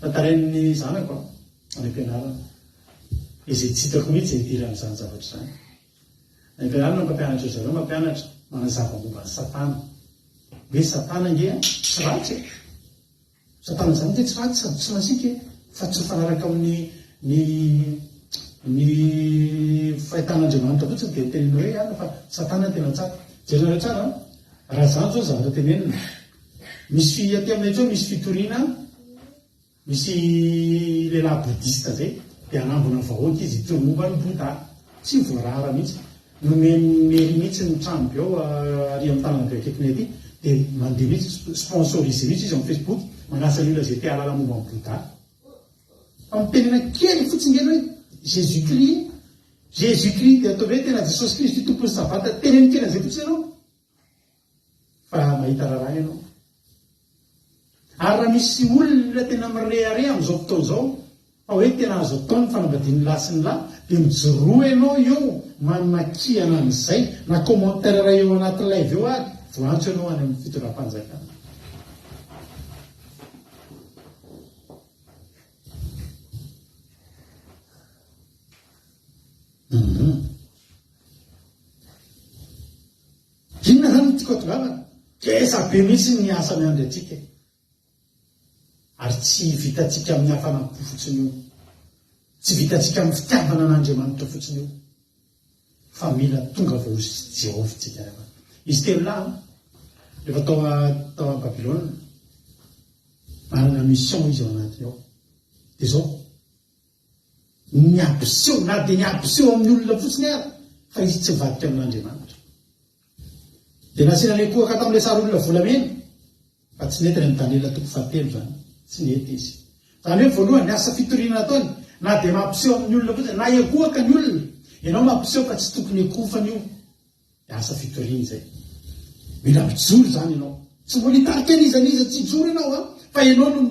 tantaren'ny zanako any ampianarana izay tsy hitako mihitsy idiran'izany zavatra zany any ampianarana mampianatra zareo mampianatra manazava momba ny Satana hoe Satana nge tsy ratsy Satana zany dia tsy ratsy sady tsy masika fa tsy mifanaraka amin'ny fahitan'Andriamanitra fotsiny dia tenena hoe ana fa Satana tena tsara jerena tsara raha zany zao zavatra tenenina misy aty aminay zao misy fitoriana misy lehilahy bodista zay dia anambona vahoaka izy toy momba ny Bouddha tsy voarara mihitsy nomery mihitsy ny trano be ao ary amin'ny tanana be akaikinay aty dia mandeha mihitsy sponsorisé mihitsy izy amin'ny Facebook manasa ny olona zay te ahalala momba ny Bouddha amin'ny tenena kely fotsiny hoe Jésus-Christ dia atao hoe tena Jesosy Kristy tompon'ny sabata teneny kely an'izay fotsiny ianao fa mahita raharaha ianao ary raha misy olona tena mirehare amin'izao fotoana izao fa hoe tena azo atao ny fanambadian'ny lahy sy ny lahy dia mijoroa ianao eo manakihana an'izay na commentaire raha eo anaty live eo ary voantso ianao any amin'ny fitoram-panjakana inona zany ny tiako atongavana kesa be mihitsy ny asa miandry atsika ary tsy vitatsika amin'ny hafanampo fotsiny io tsy vitatsika amin'ny fitiavana an'Andriamanitra fotsiny io fa mila tonga vaosy Jehova tsika rehefa izy telo lahy rehefa tao a Babilôna manana mission izy ao anatiny ao dia zao ny abiseho na dia ny abiseho amin'ny olona fotsiny ary fa izy tsy mivadika amin'Andriamanitra dia nasiana ilay kohaka tamin'ilay sary olona volamena fa tsy nety ny Daniela toko 7 zany tsy nety izy zany hoe voalohany ny asa fitoriana ataony na dia mampiseho amin'ny olona fotsiny na ekohaka ny olona ianao mampiseho fa tsy tokony ekofana io dia asa fitoriana izay mila mijoro zany ianao tsy mbola hitarikalizaniza tsy hijoro ianao fa ianao no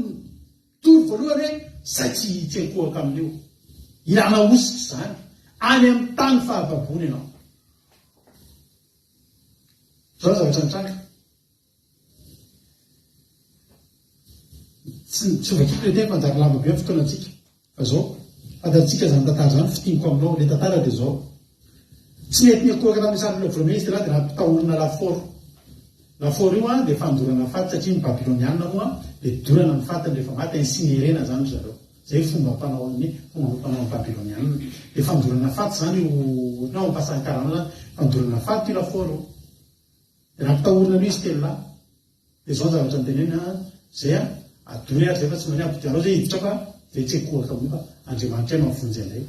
tory voalohany hoe zay tsy akohaka amin'io ilana osika izany any amin'ny tany fahababony ianao zao zavatra nitranga tsy ovakiko le tena manjary lamba be amin'ny fotoanantsika fa zao fantatsika zany tantara zany fitiniko aminao le tantara dia zao tsy mety miakohaka tamin'ny sary voalohany izy dia raha mpitahorina laforo io dia fandorana faty satria ny babilonianina moa dia dorana ny fatiny rehefa maty insinérena zany zareo zay fomba mpanao amin'ny babilonianina dia fandorana faty zany io nao ampasankarana zany fandorana faty io laforo dia raha mpitahorina no izy telo lahy dia zao zavatra nytenena zay adory ary zay fa tsy mania ampidianao zay hiditra fa zay tsy akohaka amin'io fa andriamanitra no mafonjy anay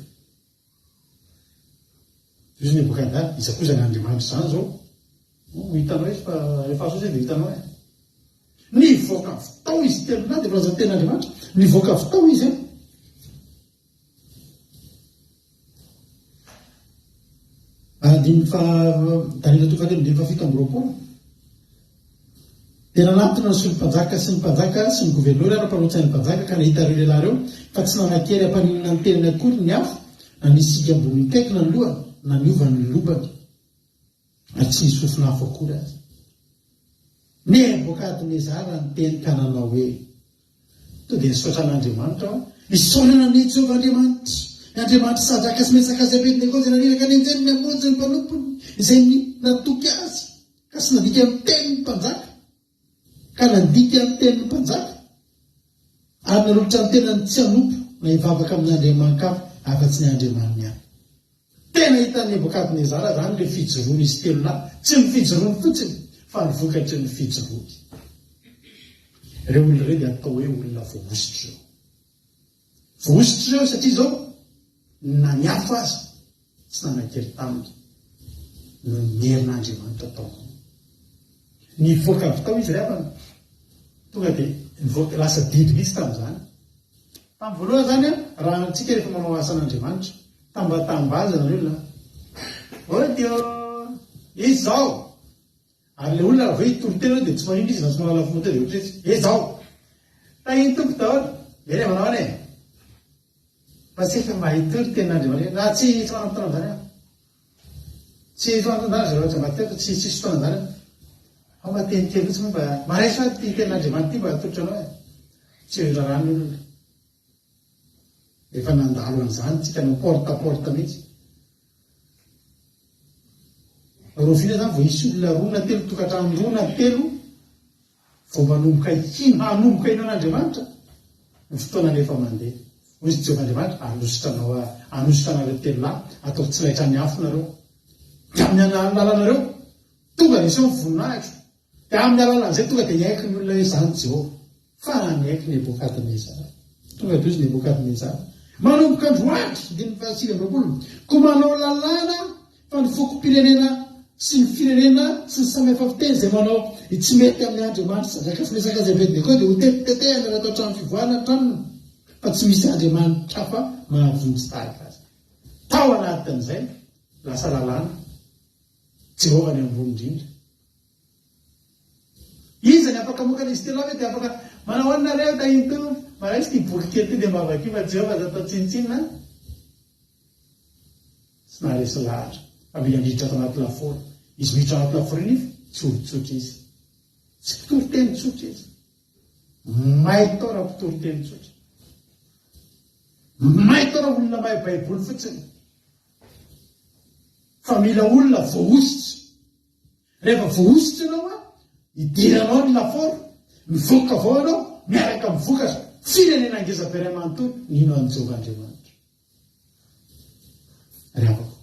izy ny boka da izakozany andriamanitra zany zao hitanao izy fa rehefa aso zay dia hitanao nivoaka fitao izy telo na dia voazany tena andriamanitra nivoaka fitao izy Daniela tofatelo ndimy fafito amby roapolo dia nanantona ny solompanjaka sy ny mpanjaka sy ny gouverneur ara-panontsain'ny mpanjaka ka nahita reo lehilahy reo fa tsy nanakery ampaninana ny tenany akory ny afo na nisika ambony mikaikina ny lohany na niovany ny lobany ary tsy nisofina afo akory azy nebokadnezara ny teny ka nanao hoe to dia nisoatran'andriamanitra isaonana ny jehovahandriamanitra andriamanitra sadraka sy metsaka azy abednego zay naniraka ny enjeny namonjy ny mpanompony izay natoky azy ka sy nandika amin'ny tenin'ny mpanjaka ka nandika amin'ny tenin'ny mpanjaka ary nanolotra ny tenany tsy hanompo na hivavaka amin'ny andriamankafo afa-tsy ny andriamaniny ihany tena hitan'ny nebokadnezara zany le fijoroany izy telo lahy tsy ny fijoroany fotsiny fa nivokatry ny fijoroany ireo olona ireo dia atao hoe olona voaositra ireo voaositra ireo satria zao na niafo azy tsy nanakery taminy no mierin'andriamanitra tao nivoaka avy tao izy rehefa tonga dia nivoaka lasa didy misy tamin'izany tamin'ny voalohany zany raha antsika rehefa manao asan'andriamanitra tambatambazana ny olona dia izy zao ary le olona raha hoe hitorotena dia tsy manindry izy na tsy manala fomba teo dia ohatra izy zao tahiny tompo daholo ere manao any fa tsy efa mahitory ten'andriamanitra na tsy manampotoana zany tsy manampotoana zany zareo mbateko tsy fotoana zany ao matenikely fotsy mba maraiso ty ten'andriamanitra ty mba atoritra anao tsy rarany olona efa nandalo an'izany tsika no portaporta mihitsy rovina zany vao isy olona roa na telo tokantrano roa na telo vao manomboka hanomboka ino an'andriamanitra ny fotoana nefa mandeha ozy jehovahandriamanitra anositra anareo telo lahy atao tsy laitra ny afo nareo dia amin'ny alalanareo tonga nisy mivoninahitra dia amin'ny alalan'izay tonga dia hiaiky ny olona hoe zany jehova fa niaiky nebokadnezara tonga dia izy nebokadnezara manomboka androandry diny fahasivy amby roapolo ko manao lalàna fa ny foko-pirenena sy ny firenena sy ny samihafa fiteny izay manao tsy mety amin'ny andriamanitra zadraka sy mesaka azy abednego dia ho tetitetehana raha atao trano fivoahana tranony fa tsy misy andriamanitra fa mahavonjy tahaka azy tao anatin'izay lasa lalàna jehova ny ambony indrindra izy ny afaka mokana izy telo avy dia afaka manao anareo da into maraisy ty boky kely ty dia mavaki fa jehova aza atao tsinitsinina sy naharesy lahatra avy andritra ato anaty laforo izy miditra anaty laforo iny tsy olotsotra izy tsy mpitoroteny tsotra izy may tao raha mpitoroteny tsotra may tao raha olona mahay baiboly fotsiny fa mila olona voaositra rehefa voaositra ianao hidiranao ny laforo mivoaka avao anao miaraka mivokatra firenena angeza-bere manontolo nino any jehovahandriamanitra rehavako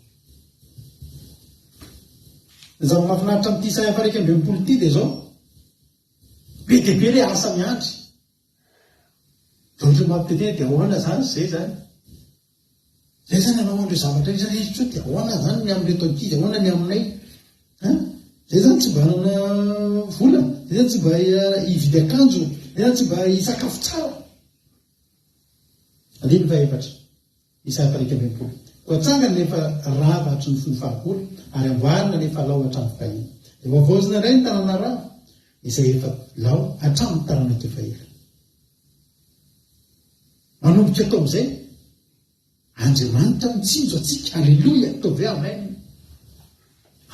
zany mahafinaritra amin'ity Isaia faraiky amby enimpolo ity dia zao be dia be le asa miandry dia ohatra mampitetena dia ahoana zany zay zany anao andreo zavatra izany izy dia ahoana zany ny amin'ilay taokizy ahoana ny aminay zay zany tsy mba hanana vola zay zany tsy mba hividy akanjo zay zany tsy mba hisakafo tsara andiny faefatra Isaia faraiky amby enimpolo ko atsangana nefa ravatry ny fony fahapolo ary amboarina nefa lao hatrany fahiny dia vavaozina indray ny tanàna rava izay efa lao hatramin'ny taranaka efa ela. Manomboka atao amin'izay Andriamanitra mitsinjo atsika. Alleloia, ataovy amen.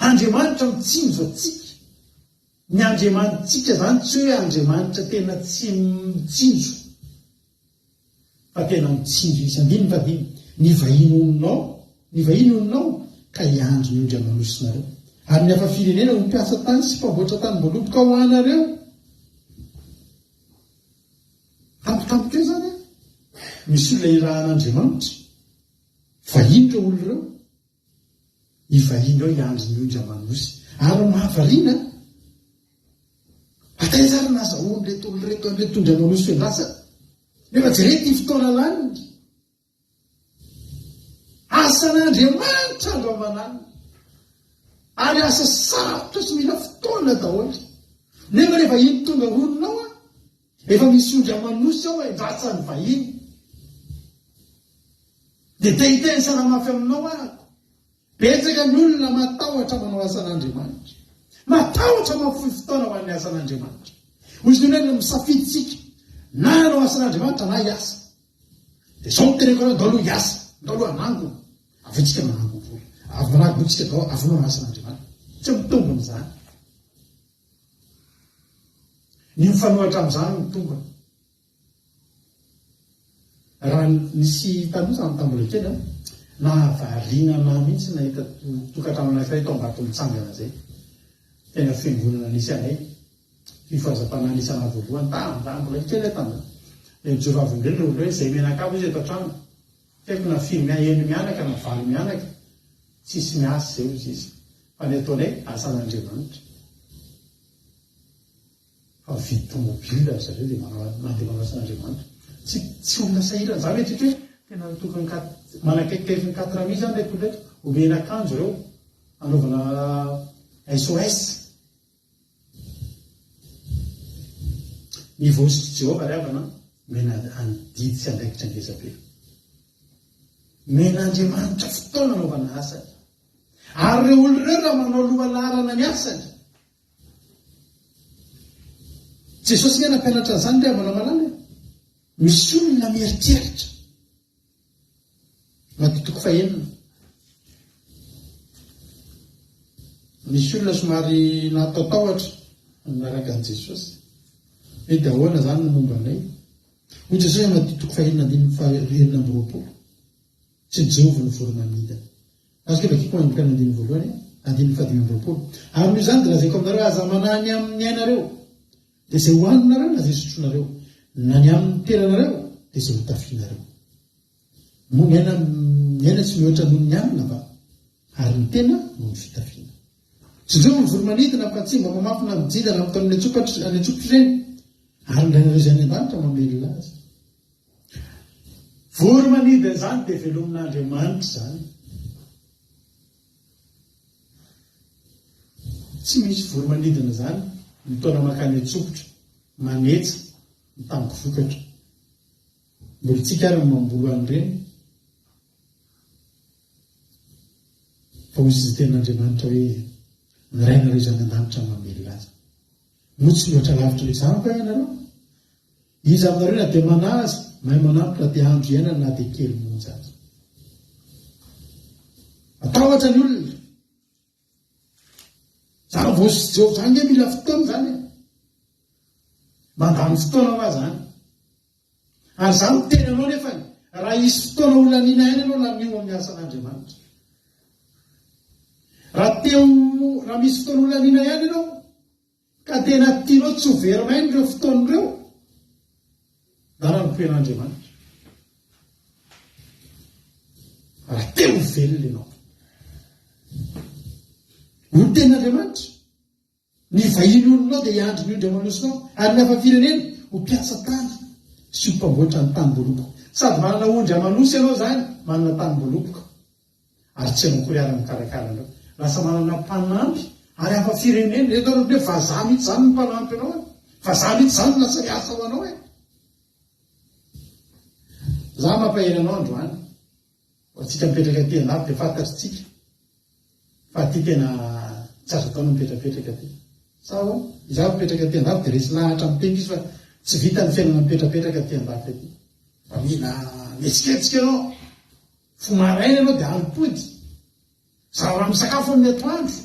Andriamanitra mitsinjo atsika. Ny Andriamanitsika zany tsy hoe Andriamanitra tena tsy mitsinjo, fa tena mitsinjo izy. Andiny vadiny, ny vahiny oninao ka hiandro ny ondry amanosinareo. Ary ny hafa firenena ho mpiasa tany sy mpamboatra tany mboloboka ho anareo. Tampotampoka eo zany misy olona irahan'Andriamanitra. Vahiny reo olo reo. I vahiny reo hiandro ny ondry amanosy. Ary mahavariana ataizary nazahoany reto olo reto an'reto ondry amanosy fiandrasa. Nefa jerety fotoana laniny. Asan'Andriamanitra andro aman'alina. Ary asa sarotra sy mila fotoana daholo. Nefa rehefa iny tonga oninao efa misy ondry amanosy ao endratsany vahiny. Dia tehiteny sanamafy aminao ahako. Betsaka ny olona matahotra manao asan'Andriamanitra. Matahotra mafohy fotoana ho an'ny asan'Andriamanitra. Hozy ny olona misafiditsika. Na anao asan'Andriamanitra na hiasa. Dia zao teneko anao daholo hiasa. Daholo anango. Avitsika manango vola. Avanagotsika daholo avanao asan'Andriamanitra. Tsy mitombony izany. Ny mifanohatra amin'izany mitombony. Raha nisy tanosa amin'ny tambola kely na variana na mihitsy nahita tokantrano anankiray tao ambato mitsangana zay. Tena fiangonana nisy anay. Fifahazam-panahiny isana voalohany tamin'izany mbola kely tany. Mijoro avy olo hoe izay menakavo izy eto an-trano. Teko na firy eny mianaka na valo mianaka. Tsisy miasa zay izy izy. Fa ny ataonay asan'Andriamanitra. Fa vidy tomobila zareo dia mandeha manao asan'Andriamanitra. Tsy olona sahirana zany hoe hoe tena tokony manakaikaiky ny 4 000 zany ilay toleta. Omena akanjo reo anaovana SOS. Ny voasitry Jehovah riavana mena andidy sy andraikitra angezabe. Mena Andriamanitra fotoana anaovana asany. Ary reo olo reo raha manao lohalarana ny asany. Jesosy ny nampianatra an'izany riavana malala. Misy olona mieritreritra. Matitoko fahenina. Misy olona somary natatahotra miaraka an'i Jesosy. Hoe dia ahoana zany ny momba anay. Hoy Jesosy matitoko fahenina 20. Tsy Jehova ny voromanidina. Azoko efa kiko manomboka ny 20. Ary noho izany dia lazaiko aminareo aza manany amin'ny ainareo. Dia izay hoaninareo na izay sotronareo. Na ny amin'ny teranareo dia izay hotafianareo. Ny aina tsy mihoatra noho ny amina va. Ary ny tena noho ny fitafiana. Tsy Jehova ny voromanidina fa tsy mba mamafina mijidana amin'ny tamin'ny atsopotro ireny. Ary ndrainareo izay any an-danitra mamelona azy. Voromanidina izany dia velomin'Andriamanitra izany. Tsy misy voromanidina izany mitona makany atsopotro, manetsa, mitambo vokatra. Mbola tsika ary mamboly an'ireny. Fa hozy izay ten'Andriamanitra hoe nirainareo izany an-danitra mamelona azy. Moa tsy loatra lavitra izany fa ianareo. Izy aminareo na dia manazy, mahay manampy na dia andro iainana na dia kely monja azy. Atahotra ny olona. Zany voasy Jehova zany nge mila fotoana zany. Mandany fotoana ho azy zany. Ary zany tena anao nefa raha isy fotoana olona nina aina anao na mio amin'ny asan'Andriamanitra. Raha misy fotoana olona nina ihany ianao ka tena tianao tsy ho verimainy ireo fotoana ireo. Dara ny poen'Andriamanitra. Raha teo velona ianao. Ny ten'Andriamanitra. Ny vahiny olonao dia hiandro ny ondry amanosinao. Ary ny hafa firenena ho mpiasa tany sy ho mpamboatra ny tany boloboko. Sady manana ondry amanosy ianao zany, manana tany boloboko. Ary tsy anao kory ara mikarakara anao. Lasa manana mpanampy ary hafa firenena. Reto arao hoe vazaha mihitsy zany ny mpanampy anao. Vazaha mihitsy zany lasa miasa ho anao. Za mampahera anao androany. Tsika mipetraka ty andafy dia fantatritsika. Fa ty tena tsy azo atao no mipetrapetraka ty. sao izaho mipetraka ty andafy dia resy lahatra miteny izy fa tsy vita ny fiainana mipetrapetraka ty andafy aty fa mila mietsiketsika anao fo maraina ianao dia alipody zavatra misakafo amin'ny atoandro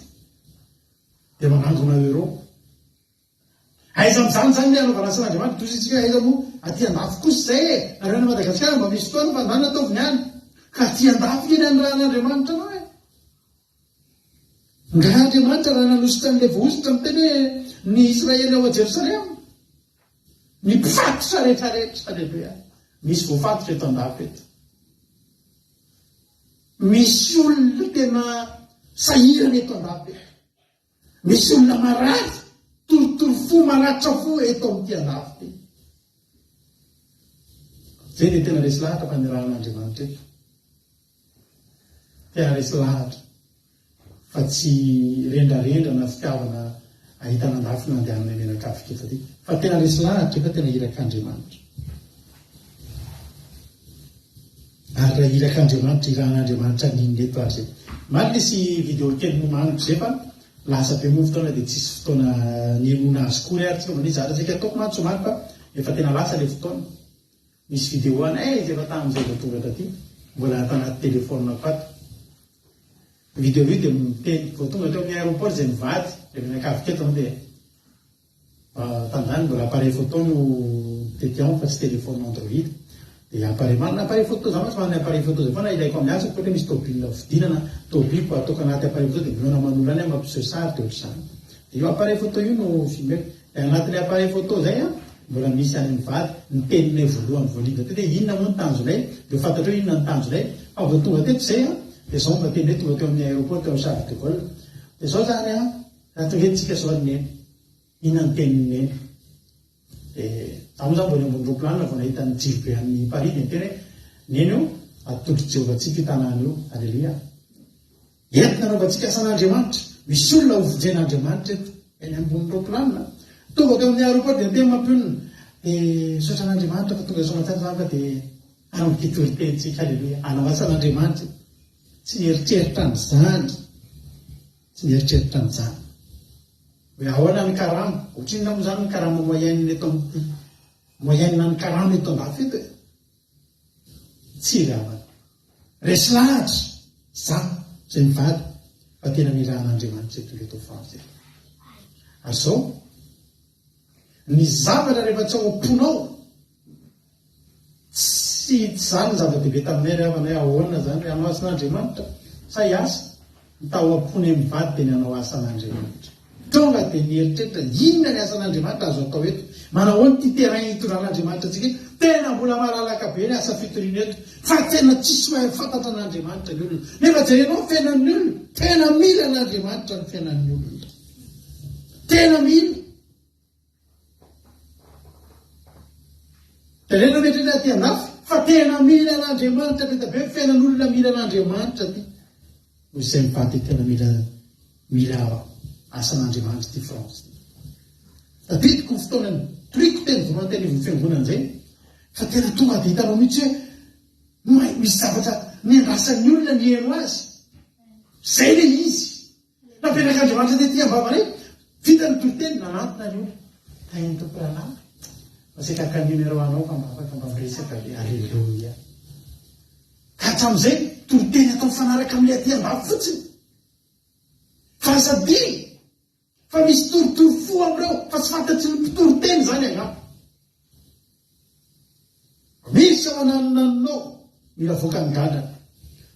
dia manangona euro aiza mizany zany ny anaovana asan'Andriamanitra toy isika aiza moa aty andafy kosa zay nareo any Madagasikara mba misy fotoana fa ndany ataoviny any ka aty andafy eny any rahan'Andriamanitra anao nga Andriamanitra raha nanositra n'ilay vohositra miteny hoe ny Israely ao a Jerosalema ny mpifatotra rehetrarehetra aleluia misy voafatotra eto andafy eto misy olona tena sahirana eto andafy eto misy olona marary torotoro fo maratra fo eto amin'ity andafy zay dia tena resy lahatra fa ny rahan'Andriamanitra eto tena resy lahatra fa tsy rendrarendra na fitiavana ahitana andafy nandehanana menakafika eto aty fa tena resy lahatra efa tena irak'Andriamanitra ary raha irak'Andriamanitra irahan'Andriamanitra ninona eto ary zay maly nisy vidéo kely momaniko zay fa lasa be moa fotoana dia tsisy fotoana niemona azy kory ary tsika manitsy zara tsika ataoko mantsy somary fa efa tena lasa le fotoana misy vidéo anay izy efa tamin'izay voatonga taty mbola tanaty telefônina pato vidéo io dia miteny voatonga teo amin'ny aéroport zay mivady dia menakavika eto dia tanzany mbola appareil photo no tetiao fa tsy téléphone Android dia appareil manana appareil photo zany mantsy manana appareil photo zay foana ilaiko amin'ny asa koa misy tôbile vidinana tôbile ko atao anaty appareil photo dia miona manolo any mampiseho sary dia ohatr'izany dia io appareil photo io no filmeko dia anatin'ilay appareil photo zay mbola misy any mivady ny teninay voalohany voalinga teo dia inona moa ny tanjonay dia fantatreo inona ny tanjonay fa vao tonga teto zay dia zao mba teny hoe tonga teo amin'ny aéroport teo Charles de Gaulle dia zao zany raha tonga etsika zao neny inona ny tenineny zaho zany mbola ambony roplanina vao nahita ny jiro be amin'ny Paris dia teny hoe neny io atodry Jehovatsika io tanàna io alleluia entina anaovantsika asan'Andriamanitra misy olona hovojen'Andriamanitra eto eny ambony roplanina tonga teo amin'ny aéroport dia tena mampionina dia sotran'Andriamanitra fa tonga zao matsara zany fa dia anompitoritentsika alleluia anao asan'Andriamanitra tsy nieritreritra n'izany tsy nieritreritra n'izany hoe ahoana ny karama ohatriny moa zany ny karama moyenne eto amin'ity moyenne ny karama eto andafy eto tsy ravana resy lahatra zany zay mivady fa tena mirahan'Andriamanitra eto le tao fazy ary zao ny zavatra rehefa tsy ao am-ponao tsy zany zava-dehibe taminay ry havanay ahoana zany anao asan'Andriamanitra sa hiasa mitao am-pony mivady dia ny anao asan'Andriamanitra tonga dia nieritreritra inona ny asan'Andriamanitra azo atao eto manahoany ty terrain itoran'Andriamanitra atsika tena mbola malalaka be ny asa fitoriana eto fa tena tsisy mahay fantatra an'Andriamanitra ny olona nefa jerenao fiainan'ny olona tena mila an'Andriamanitra ny fiainan'ny olona tena mila tenena metrena ty andafy fa tena mila an'Andriamanitra meta be fiainan'ny olona mila an'Andriamanitra ty hoy izay mivady tena mila asan'Andriamanitra ty France tadidiko fotoana toriko teny voalohany teny ivony fiangonana zay fa tena tonga dia hitanao mihitsy hoe misy zavatra niandrasan'ny olona ny eno azy zay le izy napetrak'Andriamanitra te ty ambavana e vita ny toriteny nanantona ny olona tainy tomporanahy maseka numéro anao fa afaka mba miresaka le alleluia ka hatramin'izay toriteny atao mifanaraka amin'ilay aty andafy fotsiny fa sady fa misy torotoro fo amreo fa tsy fantatsy ny mpitoroteny zany agnapo misy ao ananonanao mila voaka ny gadana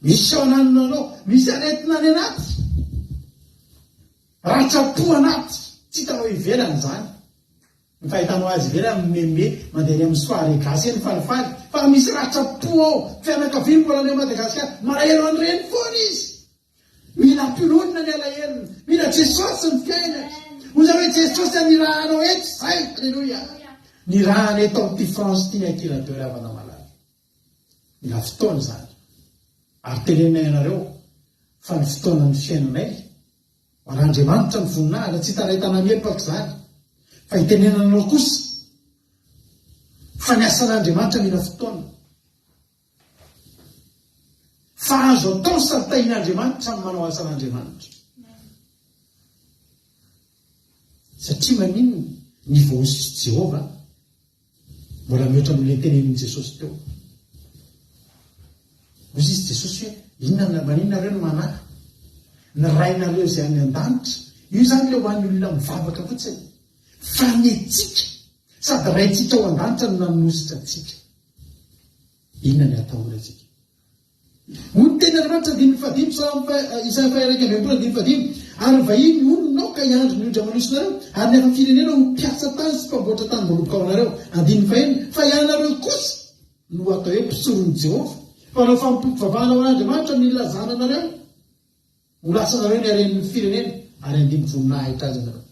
misy ao ananonanao misy aretina any anaty ratrapo anaty tsy hitanao ivelany zany ny fahitanao azy ivelany meme mandeha amin'ny soirée gasy eny falifaly fa misy ratrapo ao fianakaviany mbola any Madagasikara malahelo an'ireny foana izy mila ampilonina ny alahelina mila Jesosy ny fiaina oza hoe Jesosy nirahanao eto zay alleluia nirahana eto amin'ity France ty ny akirateur avana malala mila fotoana zany ary tenenay anareo fa ny fotoana ny fiainanay ho an'Andriamanitra ny voninahitra tsy hitanahitana miepaka zany fa hitenenanao kosa fa ny asan'Andriamanitra mila fotoana fa azo atao saritain'Andriamanitra ny manao asan'Andriamanitra Satria manino ny voaosy Jehova mbola mihoatra amin'ilay tenenin' Jesosy teo. Ozy izy Jesosy hoe inona maninona reo no manahy ny rainareo izay any an-danitra. Io zany le ho an'ny olona mivavaka fotsiny. Fa ny tsika sady raitsika ao an-danitra no nanositra atsika. Inona ny atahorantsika? Hoy ny tenandriamanitra andininy fadimy Isaia 1:25 ary vahiny olonao ka iandro ny ondra manosinareo ary ny afa firenena ho mpiasa tany sy mpamboatra tany maloboka ao anareo. Andininy fahiny fa ianareo kosa no atao hoe mpisoron'i Jehova. Fa nao fampivavahana ao an'Andriamanitra ny ilazana anareo ho lasanareo ny haren'ny firenena ary andiny voninahitra azy anareo.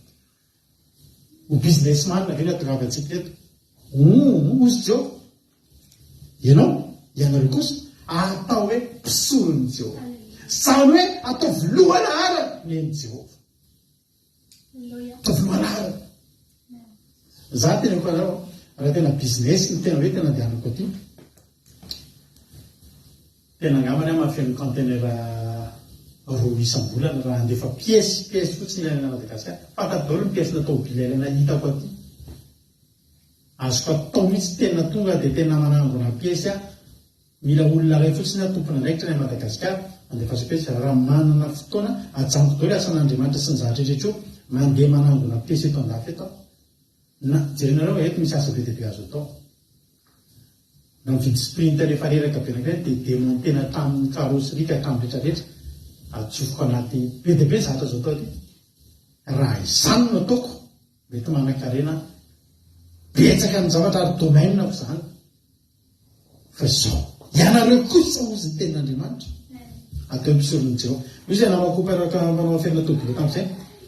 Ho businessman ve ny atongavatsika eto? Ozy Jehova. Ianao ianareo kosa atao hoe mpisoron'i Jehova. Zany hoe atao volohana ara neny Jehova. Atao volohana ara. Za tena ko anao raha tena business ny tena hoe tena andehanako aty. Tena angamany aho mahafeno container roa isam-bolana raha andefa pièce fotsiny ilaina Madagasikara. Fatadolo ny pièce natao bilailana hitako aty. Azoko atao mihitsy tena tonga dia tena manangona pièce aho. Mila olona ray fotsiny tompona andraikitra ny Madagasikara andefa pièce raha manana fotoana ajanoko daholo asan'Andriamanitra sy ny zavatra rehetra eo mandeha manangona pièce eto andafy eto. Na jerenareo eto misy asa be dia be azo atao. Na mividy sprinter rehefa reraka be anankiray dia démontena hatramin'ny carrosserie ka hatramin'ny rehetrarehetra atsofoko anaty be dia be zavatra azo atao. Raha izany no ataoko mety manan-karena betsaka amin'ny zavatra ary domaine ko izany. Fa izao ianareo kosa ozy ny tenin'Andriamanitra atao mpisoron'i Jehova. Misy ianao makoparaka manao fiaina tobila tamin'izay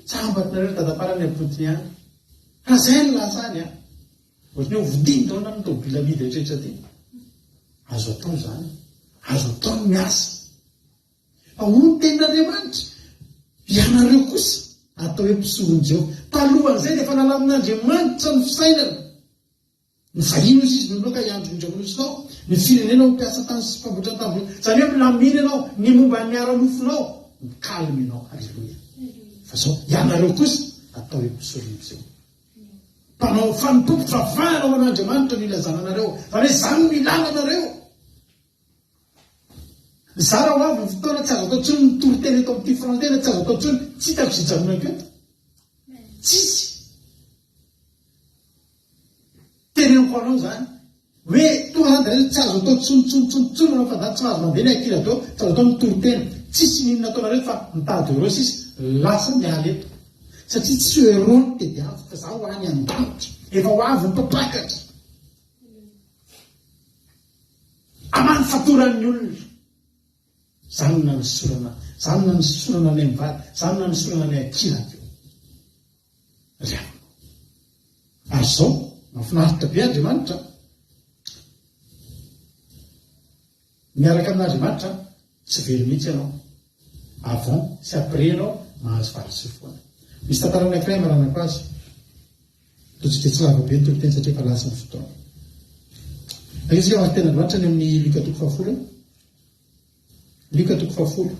sambatinareo dadaparany ampotiny any. Raha izay ny lasany a ohatran'ny hoe vodiny taona ny tobila midy rehetrarehetra ty. Azo atao izany, azo atao ny miasa. Fa hoy ny tenin'Andriamanitra ianareo kosa atao hoe mpisoron'i Jehova. Talohan'izay dia efa nalamin'Andriamanitra ny fisainana. Ny vahiny izy noloka iandro indra monosinao, ny firenena ho mpiasa tany sy mpamboatra tany. Zany hoe milamina ianao, ny momba ny ara-nofonao, mikalmy ianao. Alleluia. Fa zao ianareo kosa atao hoe mpisoron'i Jehova. Mpanao fanompoko vavahana ao an'Andriamanitra no ilazana anareo. Zany hoe zany no ilana anareo. Zara ho avy ny fotoana tsy azo atao ntsony ny toritena eto amin'ity frontena, tsy azo atao ntsony tsy hitako izay janonako eto. Tsisy. Teneniko anao zany hoe tonga zany tsy azo atao tsontsontsontsony anao fa tsy mahazo mandeha ny akila atao, tsy azo atao mitoritena. Tsisy ninona ataonareo fa mitady euro sisy lasa miala eto. Satria tsy erony tediavo fa za ho any an-danitra efa ho avy mipapakatra amany fatoran'ny olona. Zany na nisorana, zany na nisorana ny mivady, zany na nisorana ny akilako eo. Ary zao mahafinaritra be Andriamanitra. Miaraka amin'Andriamanitra tsy very mihitsy ianao. Avant sy après ianao mahazo varotsy foana. Misy tantara anankiray maranako azy. Totsika tsy lava be ny toloteny satria efa lasa ny fotoana. Aketsika amin'ny ten'Andriamanitra ny amin'ny Luka 10. Luka 10.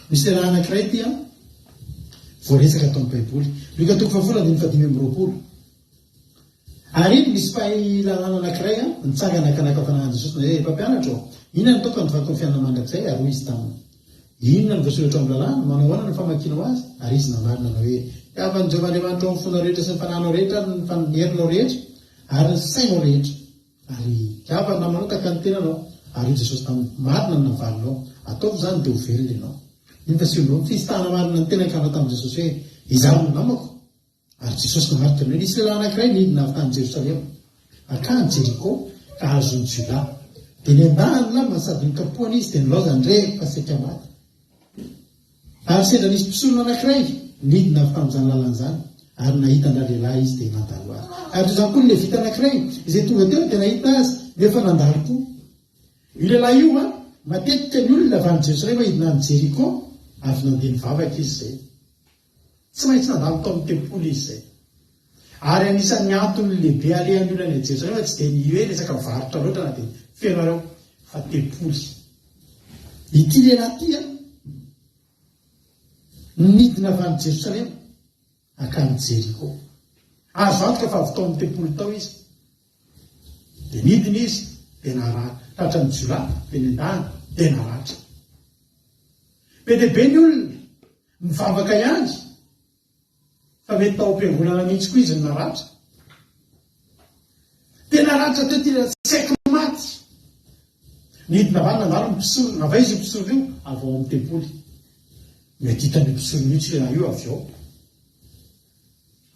Misy tena anankiray ty a voaresaka atao amin'ny Baiboly. Luka 10:5-20. Ary misy fahilalana anankiray a nitsangana kanaka fananan'i Jesosy na mpampianatra ao. Inona ny toko nivaky ny fianana mandrakizay ary hoy izy taminy. Inona ny voasoratra amin'ny lalàna manao ahoana ny famakianao azy ary izy namarina na hoe afan'ny Jehovahandriamanitra ao amin'ny fonao rehetra sy ny fananao rehetra ny herinao rehetra ary ny sainao rehetra ary avany namanao taka ny tenanao ary hoy Jesosy taminy marina ny navalinao ataovy izany dia ho velona ianao. Iny fa sy olona fisitahana marina ny tena kanao tamin'i Jesosy hoe izaho no namako. Ary Jesosy namaritra amin'io nisy lehilahy anankiray nidina avy tany Jerosalema akany Jeriko ka azony Juda. Dia ny andahany lamina sady nikapohana izy dia nilaozany reheka saika maty. Ary sendra nisy mpisorona anankiray nidina avy tamin'izany lalana ary nahita an'ilay lehilahy izy dia nandalo azy. Ary izany koa ny levita anankiray izay tonga teo dia nahita azy nefa nandalo koa. Io lehilahy io matetika ny olona avy any Jerosalema hidina any Jeriko avy nandeha nivavaka izy izay. Tsy maintsy nandalo tao amin'ny tempoly izy izay. Ary anisan'ny antony lehibe alehan'ny olona any Jerosalema tsy dia ny hoe resaka varotra loatra na dia fenareo fa tempoly. Ity lehilahy ity nidina avy any Jerosalema akany Jeriko. Azo antoka fa avy tao amin'ny tempolo tao izy. Dia nidina izy, dia naratra. Tratra ny Jola, dia nendahana, dia naratra. Be dia be ny olona, mivavaka ihany, fa mety tao am-piangonana mihitsy koa izy ny naratra. Dia naratra teo tira saiko maty. Nidina avy nandalo mpisolo, nava izy io mpisolo io, avy ao amin'ny tempoly. Mety hitan'io mpisolo mihitsy ilay io avy ao.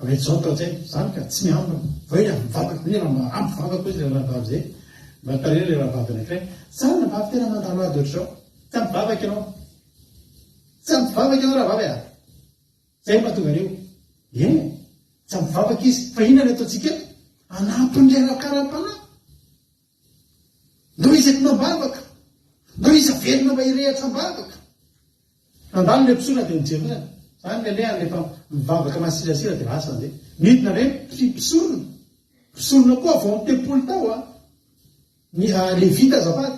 Mety zao tao zay, zany ka tsy miambina. Voela mivavaka, ny raha izy raha vavy zay. Mba tarena ilay raha vavy anankiray. Zany na vavy tena mandalo ady ohatr'izao. Tsy ampivavaka ianao. Tsy ampivavaka ianao raha vavy ah. Zay mahatonga an'io. Tsy ampivavaka izy. Fa inona ny ataontsika eto? Anampin'ilay raha-karam-panahy. Ndao izy eto mambavaka. Ndao izy avelona mba hirehatra ambavaka. Nandalo ilay mpisona dia nijery zany. Zany lehany rehefa mivavaka masirasira dia lasa andeha. Midina reny mpisolona. Mpisolona koa avy ao amin'ny tempolo tao ah. Levita azafady.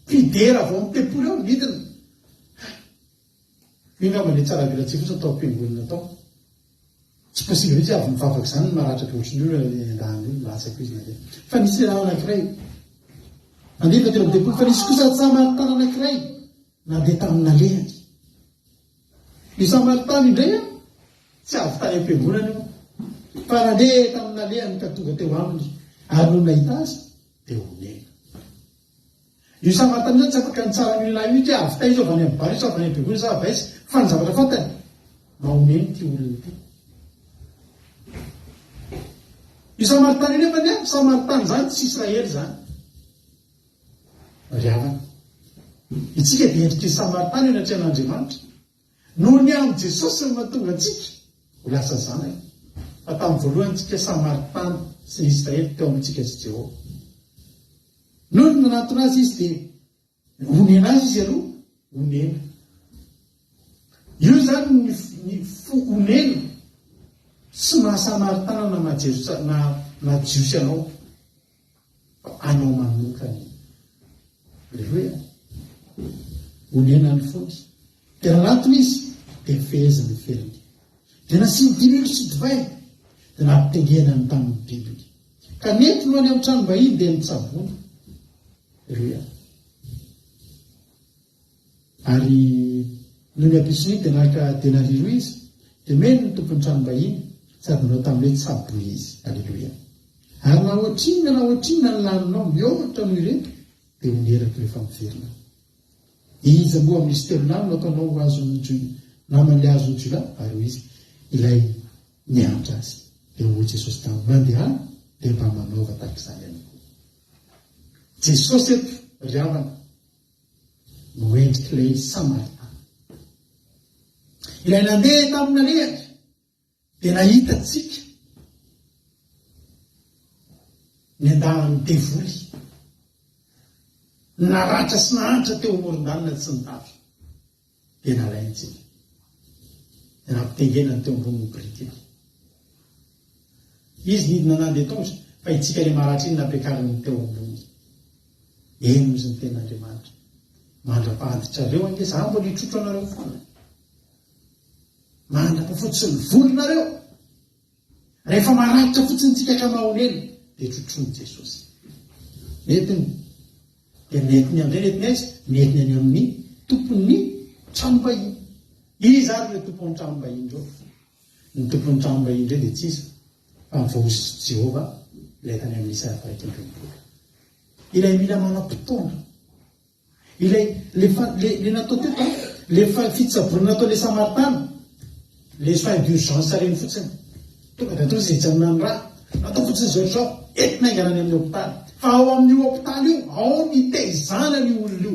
Mpidera avy ao amin'ny tempolo ao midina. Ingamba ilay tsara velatsika fotsiny atao am-piangonana tao. Tsy possible mihitsy avy mivavaka izany maratra be ohatrin'ny olona endahany io lasako izy nandeha. Fa nisy raha anankiray. Andeha teo amin'ny tempolo fa nisy kosa Samaritana anankiray. Nandeha tamina lehany. Ny Samaritana indray tsy avy tany am-piangonana io. Fa nandeha tamina lehany ka tonga teo aminy. Ary no nahita azy dia onena. Io Samaritana tsy afaka ny tsara milina mihitsy avy tay izy avy any amin'ny bary, avy any am-piangonana sa avy aiza. Fa ny zavatra fantany mahoneny ity olona ity. Io Samaritana io nefa ny Samaritana zany tsy Israely zany. Riavana. Itsika dia endrika Samaritana io natrehan'Andriamanitra. Noho ny amin'ny Jesosy no mahatonga antsika ho lasa zanaka. Fa tamin'ny voalohany tsika Samaritana sy Israely teo amintsika sy Jehovah. Noho ny nanantona azy izy dia onena azy izy aloha, onena. Io zany ny onena sy maha-Samaritana na jiosy anao. Anao manokany. Aleluia. Onena ny fony. Dia nanantona izy dia feheziny feliny. Dia nasinodiny sy divay dia nampitengena ny tamin'ny Biblia. Ka nety no any amin'ny tranom-bahiny dia nitsabony. Aleluia. Ary noho ny ampisony dia naka denariro izy dia meno ny tompony tranom-bahiny sady nanao tamin'ilay tsabo izy. Aleluia. Ary na ohatrinona ny laninao miôhatra noho ireto dia onerako rehefa miverina. Izy moa amin'izy telo namana ataonao azon'ny naman'ilay azon'ny Jola ary izy ilay nianatra azy. Dia hoy Jesosy tamin'ny mandehana dia mba manaova tahaka izany ihany koa. Jesosy eto riavana no endrik'ilay Samaritana. Ilay nandeha tamina lehany dia nahita tsika ny andahan'ny devoly. Naratra sy nahantra teo amoron-dalana tsy nitafy. Dia nalaintsika. Dia nampitengenany teo amboniny biriky. Izy nidina nandeha tongotra fa itsika ilay maratra iny nampiakariny teo ambony. Eny izy ny ten'Andriamanitra. Mandra-pahanditrareo ange za mbola hitrotro anareo foana. Mandra-pafotsy ny volonareo. Rehefa maratra fotsiny tsika ka mahonena dia trotrony Jesosy. Netiny. Dia netiny amin'izay netiny aiza? Netiny any amin'ny tompon'ny tranom-bahiny. Izy ary ilay tompon'ny tranom-bahiny reo. Ny tompon'ny tranom-bahiny reo dia tsisa. Fa mivoaosy Jehovah ilay tany amin'ny Isaya 1:20. Ilay mila manam-potoana. Le natao teto le fitsaborana natao le Samaritana. Le soins d'urgence reny fotsiny. Tonga dia atao izay hijanona ny raha. Natao fotsiny izao ohatr'izao entina hainganany amin'ny hopitaly. Fa ao amin'ny hopitaly io, ao ny teizana ny olona io.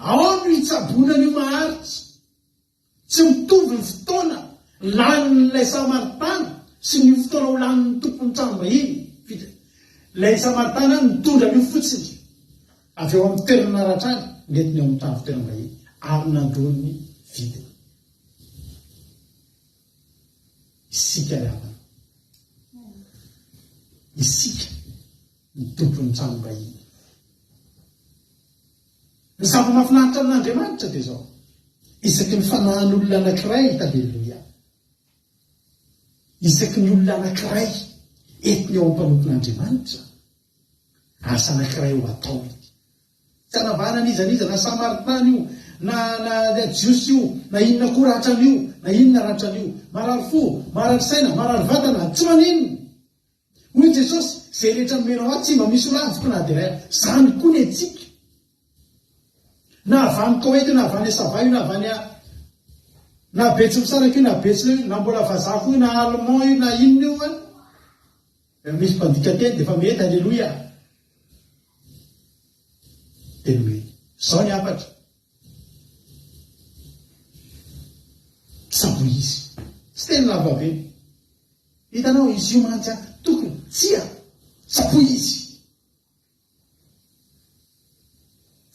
Ao ny hitsabona ny maharitra. Tsy mitovy ny fotoana lanin'ilay Samaritana sy ny fotoana ho lanin'ny tompony tranom-bahiny. Ilay Samaritana nitondra an'io fotsiny. Avy eo amin'ny toerana naratrany, netiny eo amin'ny trano fitoeram-bahiny. Ary nandrony vidiny. Isika ravana. Isika ny tompony tranom-bahiny. Ny zava-mahafinaritra amin'Andriamanitra dia izao. Isaky ny fanahin'olona anankiray, haleluia. isaky ny olona anankiray etiny ao ampanompon'Andriamanitra, asa anankiray ho atao ity. Tsy anavana nizaniza na Samaritana io, na jiosy io, na inona koa ratran'io, na inona ratran'io, marary fo, marary saina, marary vatana, tsy maninona. Hoy Jesosy, zay rehetra nomena ahy tsy mba misy olaviko na dia ray, zany koa ny antsika. Na avany Koweto, na avany Savay, na betsy misaraka io, na betsy io, na mbola vazako io, na Allemand io, na inona io misy mpandika teny dia efa mety, alleloia. Teny hoe zao ny apatra, sabo izy tsy teny lava be. Hitanao izy io mantsy tokony tsia sabo izy.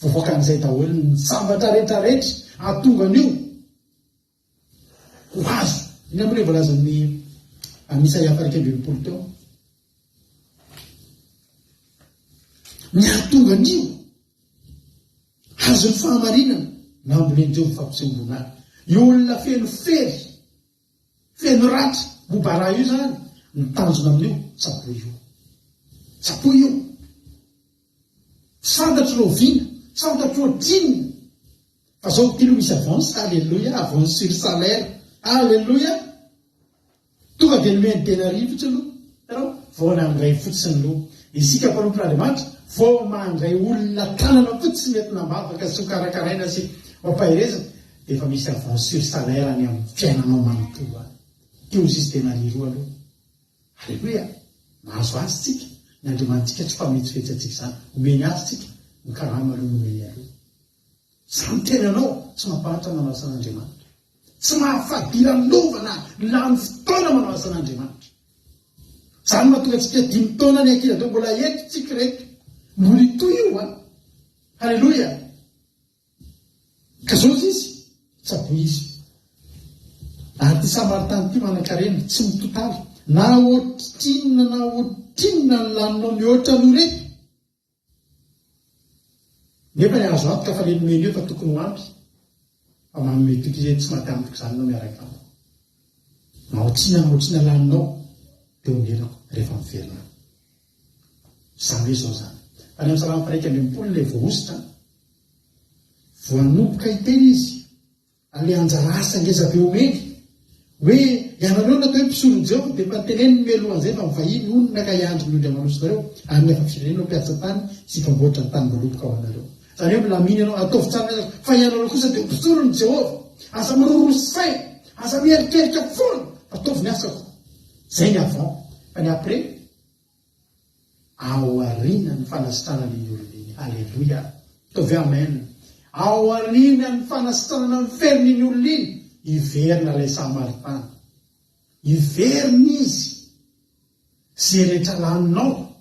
Vovoakan'izay daholo ny sambatra rehetrarehetra ahatongan'io ho azo. Iny amin'ny hoe voalazan'ny Isaia 40 teo, ny ahatongan'io azo ny fahamarinana na ambolendreo fampisehombona azy. Io olona feno fery, feno ratra, bobara io zany ny tanjona amin'io, tsapo io. Tsapo io. Fantatro rovina, fantatro drinina. Fa zao tilo misy avance, alleluia, avance sur salaire, alleluia. Tonga dia nomeny tena rivotra aloha. Tarao, vao nandray fotsiny aloha. Isika mpanompon'Andriamanitra, vao mandray olona tanana fotsy mety nambavaka sy ho karakaraina sy mampahirezana, dia efa misy avance sur salaire any amin'ny fiainanao manontolo any. Teo izy tena riroa aloha. Alleluia. Mahazo azy tsika. Ny Andriamanitsika tsy fametsyfetsy atsika zany. Omeny azy tsika. Ny karama aloha nomeny aloha. Zany tenanao tsy mampahatra manao asan'Andriamanitra. Tsy mahafadila lovana lany fotoana manao asan'Andriamanitra. Zany mahatonga tsika 5 taona ny ankila teo mbola eto tsika reto. Mbola itoy io a. Alleluia. Ka zao izy tsabo izy. Ary ty Samaritana ty manan-karena tsy mitotaly. Na ohatrinona ny laninao mihoatra no reto. Nefa ny azo antoka fa le nomeny eo fa tokony ho ampy. Fa manome toky izay tsy matampoka izany no miaraka amiko. Na ohatrina laninao dia omenako rehefa miverina. Zany hoe zao zany. Any amin'ny Salamo 1:20 ilay voaositra. Voanomboka hiteny izy. Ale anjara asa ngeza be omeny. Hoe ianareo natao hoe mpisorony Jehova dia mpanteneny melohan'izay fa mivahiny onona ka hiandry ny ondry amanosinareo ary nefa firenena ao mpiasa tany sy mpamboatra ny tany maloboka ao anareo. Zany hoe milaminy ianao ataovy tsara fa ianareo kosa dia mpisorony Jehova. Asa mirorosay, asa mierikerika foana, ataovy ny asako. Zay ny avant. Fa ny après, ao arina ny fanasitrana ny olon'iny. Alleluia. Taovy amen. Ao arina ny fanasitrana ny feriny ny olon'iny. Iverina ilay Samaritana. Iverina izy. Zay rehetra laninao,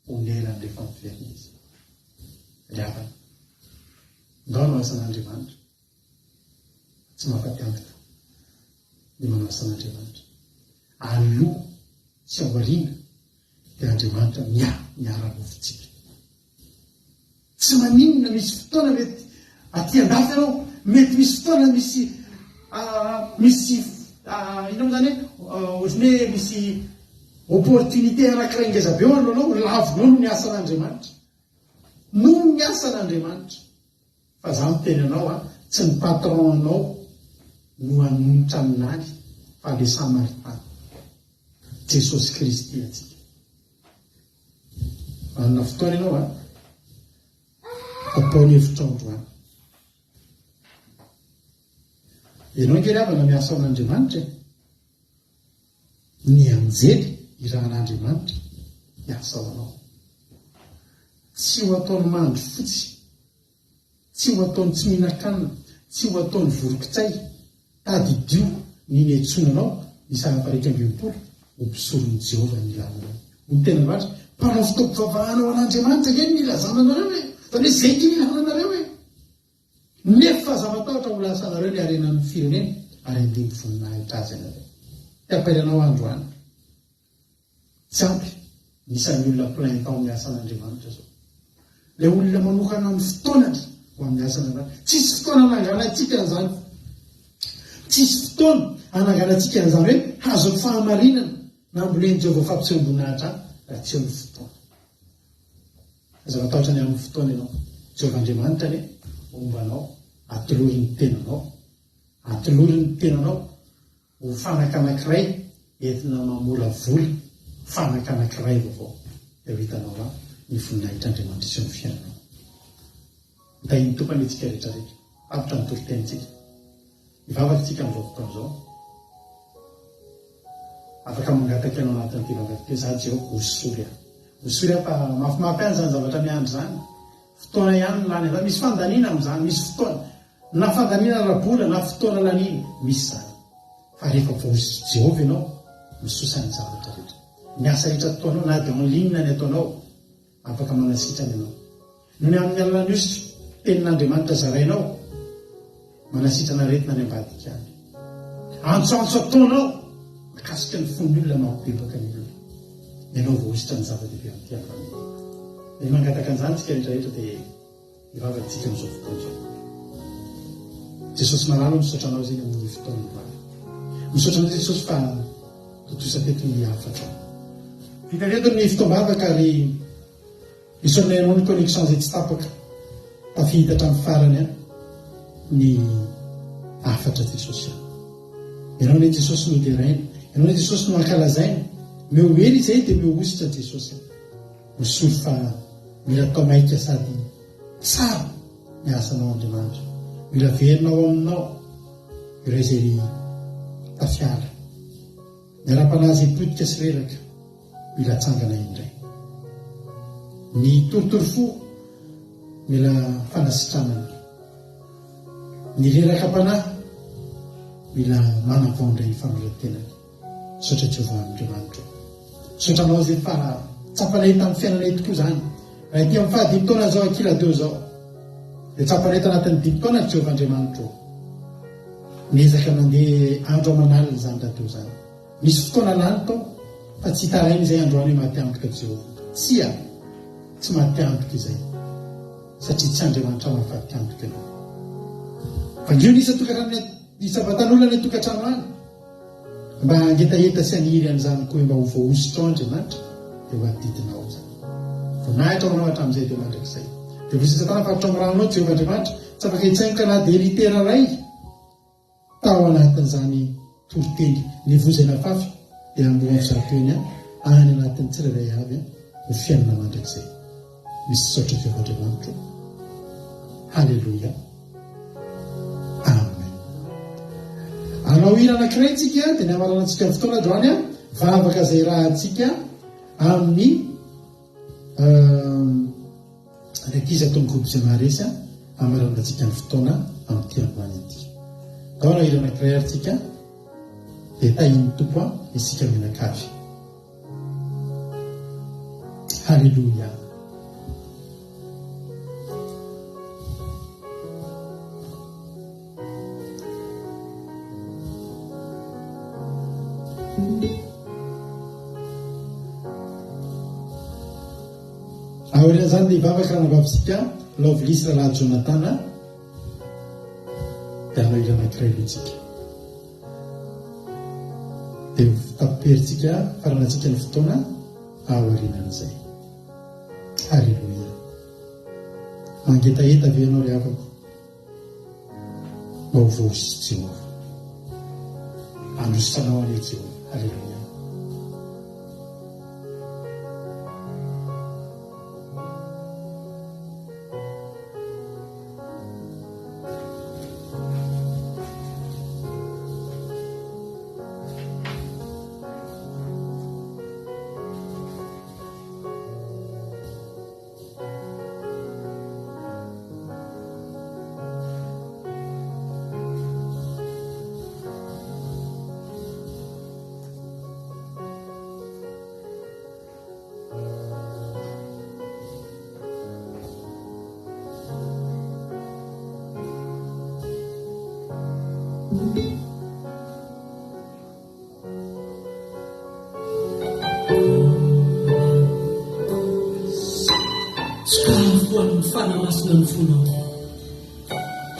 onelany rehefa miverina izy. Riavana. Ndao no asan'Andriamanitra. Tsy mahafaty antoka. Ny manao asan'Andriamanitra. Aloha sy aoriana dia Andriamanitra miara-mofontsika. Tsy maninona misy fotoana mety aty andafy ianao, mety misy fotoana misy ino zany ohatrany hoe misy opportunité anankiray ngeza be anao lavinao no ny asan'Andriamanitra. No ny asan'Andriamanitra. Fa zany teny anao tsy ny patron anao no hanonitra amin'any fa le Samaritana. Jesosy Kristy atsika. Manana fotoana ianao ampaony hevitra androany. Ianao ngery avana miasa amin'Andriamanitra. Ny anjely irahan'Andriamanitra miasa ao. Tsy ho ataony mandry fotsy, tsy ho ataony tsy mihinan-kanina, tsy ho ataony vorokitsay, tady dio ny netsonanao ny Salamo 1:20 ho mpisorony Jehova ny laninao. Ny tena vatra, mpanao fotoam-pivavahana ao an'Andriamanitra kely ny ilazana anareo hoe, fa zay ty ilana anareo hoe. Nefa zavatahotra ho lasa anareo ny arenan'ny firenena ary andiny voninahitra azy anareo. Tiapairanao androany. Tsy ampy, nisan'ny olona plein temps miasa an'Andriamanitra zao. Le olona manokana amin'ny fotoanany ho amin'ny asa an'Andriamanitra. Tsisy fotoana nanganantsika an'izany. tsisy fotoana ananganantsika n'izany hoe hazoko fahamarinana na amboleny Jehovah fampisehoam-boninahitra raha tsy eo ny fotoana. Zava-tahotra ny amin'ny fotoana ianao, Jehovah Andriamanitra ny ombanao, atolory ny tenanao, atolory ny tenanao ho fanaka anankiray entina mamola vola, fanaka anankiray vaovao. Dia hitanao va ny voninahitran'Andriamanitra sy ny fiainanao. Mitahiny tompany itsika rehetrarehetra, avitra ny toro-tenitsika. Ivavakantsika amin'izao fotoana izao. Afaka mangataka ianao anatin'ity vavakan-ty za Jehovah hosory aho. Hosory aho fa mafimafy any zany zavatra miandry zany. Fotoana ihany lany zany, misy fandaniana amin'izany, misy fotoana. Na fandaniana ara-bola, na fotoana laniny, misy zany. Fa rehefa voahosotra Jehovah ianao, misosa ny zavatra rehetra. Ny asa rehetra ataonao, na dia en-ligne ny ataonao, afaka manasitrana ianao. Noho ny amin'ny alalany hositra, tenin'Andriamanitra zarainao, manasitrana aretina ny ambadika any. Antsoantso ataonao, makasika ny fon'ny olona mampibebaka ny olona. Ianao voahosotra ny zava-dehibe amin'ity avany. Dia mangataka an'izany tsika rehetrarehetra dia ivavakantsika amin'izao fotoana izao. Jesosy malala misaotra anao izay amin'ny fotoana mivavaka. Misaotra anao Jesosy fa totosa-teto ny afatra. Vita reto ny fotoam-bavaka ary isonay anao ny connexion izay tsy tapaka. Tafihita hatramin'ny farany ny afatra Jesosy. Ianao ny Jesosy no ideraina, ianao ny Jesosy no ankalazaina. Meo ely izay dia meo ositra Jesosy. Misory fa mila atao maika sady tsara ny asanao Andriamanitra. Mila verinao aminao ireo izay tafiara. Miara-panazy ipodika sy reraka, mila tsangana indray. Ny torotoro-fo mila fanasitranana. Ny reraka-panahy mila manavao indray famelan-tenany. Saotra Jehovah Andriamanitra. Saotra anao izay fa tsapanay tamin'ny fiainanay tokoa izany. Raha ity amin'ny fahadimy taona zao ankila-deo zao, dia tsapanay tanatin'ny 10 taona Jehovah Andriamanitra. Niezaka mandeha andro aman'alina izany rahateo izany. Misy fotoana lany tao, fa tsy hitaraina izay androany maty antoka Jehovah. Tsy maty antoka izay. Satria tsy Andriamanitra mahafaty antoka ianao. Fa ngeo ny sabatan'olona ny tokantrano any, mba hangetaheta sy haniry an'izany koa mba ho voahositra ao Andriamanitra, dia ho adidinao izany. Voninahitra ao anao hatramin'izay dia mandrakizay. Dia voasitratana fa hatrao amin'ny ranonao Jehovah Andriamanitra, tsy afaka hitsaingoka na dia litera ray tao anatin'izany toroteny nivozana fafy dia amboan'ny zarapeny any anatin'ny tsirairay avy ho fiainana mandrakizay. Misy saotra Jehovah Andriamanitra. Halleluja. Amen. Anao hira anankiray tsika dia ny amaranantsika ny fotoana androany vavaka izay raha antsika amin'ny rekiza taon'ny groupe Zemaresy amaranantsika ny fotoana amin'ity androany ity. Tao anao hira anankiray ary tsika dia tahiny tompo isika mianakavy. Halleluja. Aoriana zany dia hivavaka raha navavitsika Lovelisy rahalahy Jonathan dia anao hira anankiray lotsika. Dia taperintsika faranantsika ny fotoana aorianan'izay. Halleluja. Mangetaheta avy ianao ry havako mba ho voahositra Jehovah. Andrositranao any Jehovah. Halleluja. Sekarang fanamasina ny fonao.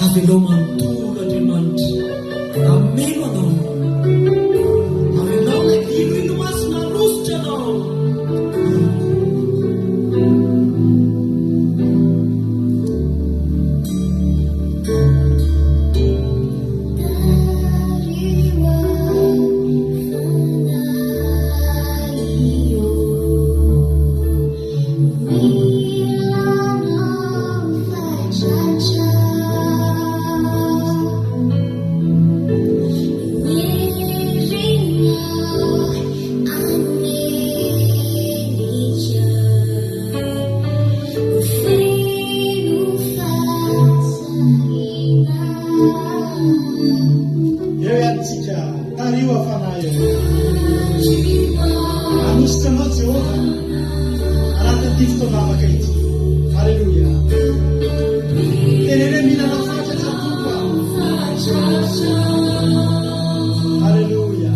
Avelao manontolo Andriamanitra. Amen. Ireantsika tario afanayo. Anositranao Jehova anatin'ity fotoanavaka ity. Haleluya. Tenene mihinana fatratra tokoa. Haleluya.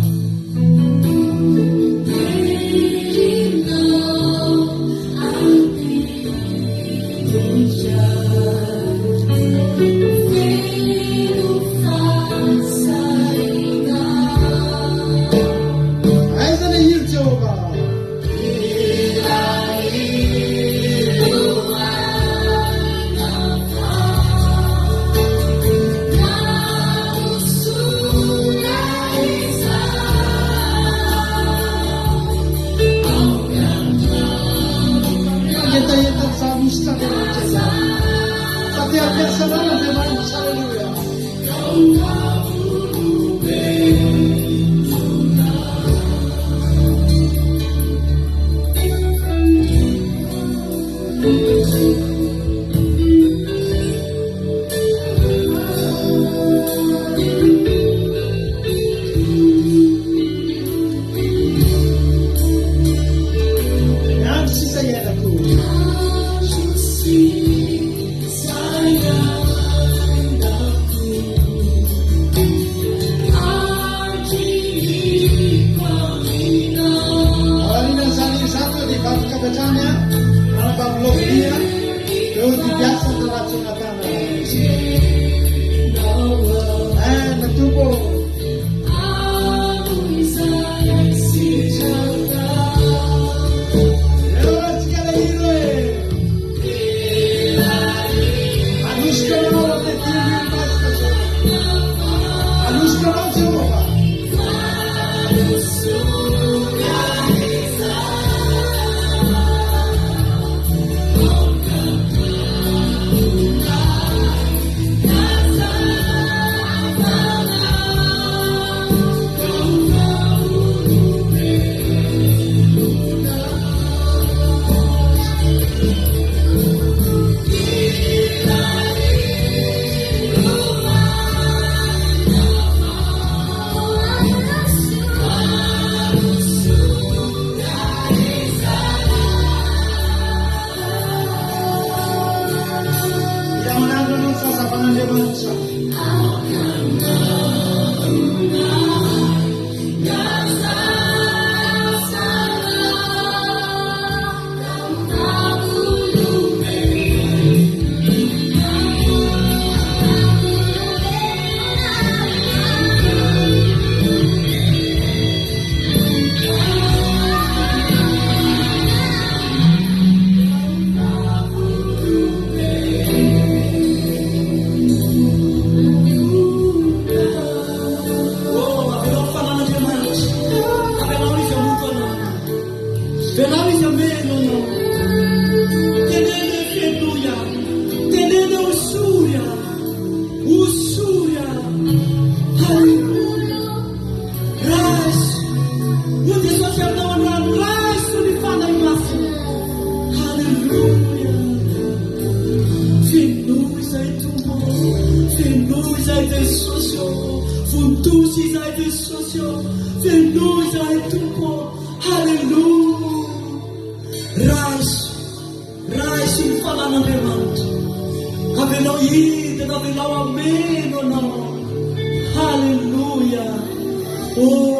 Oh,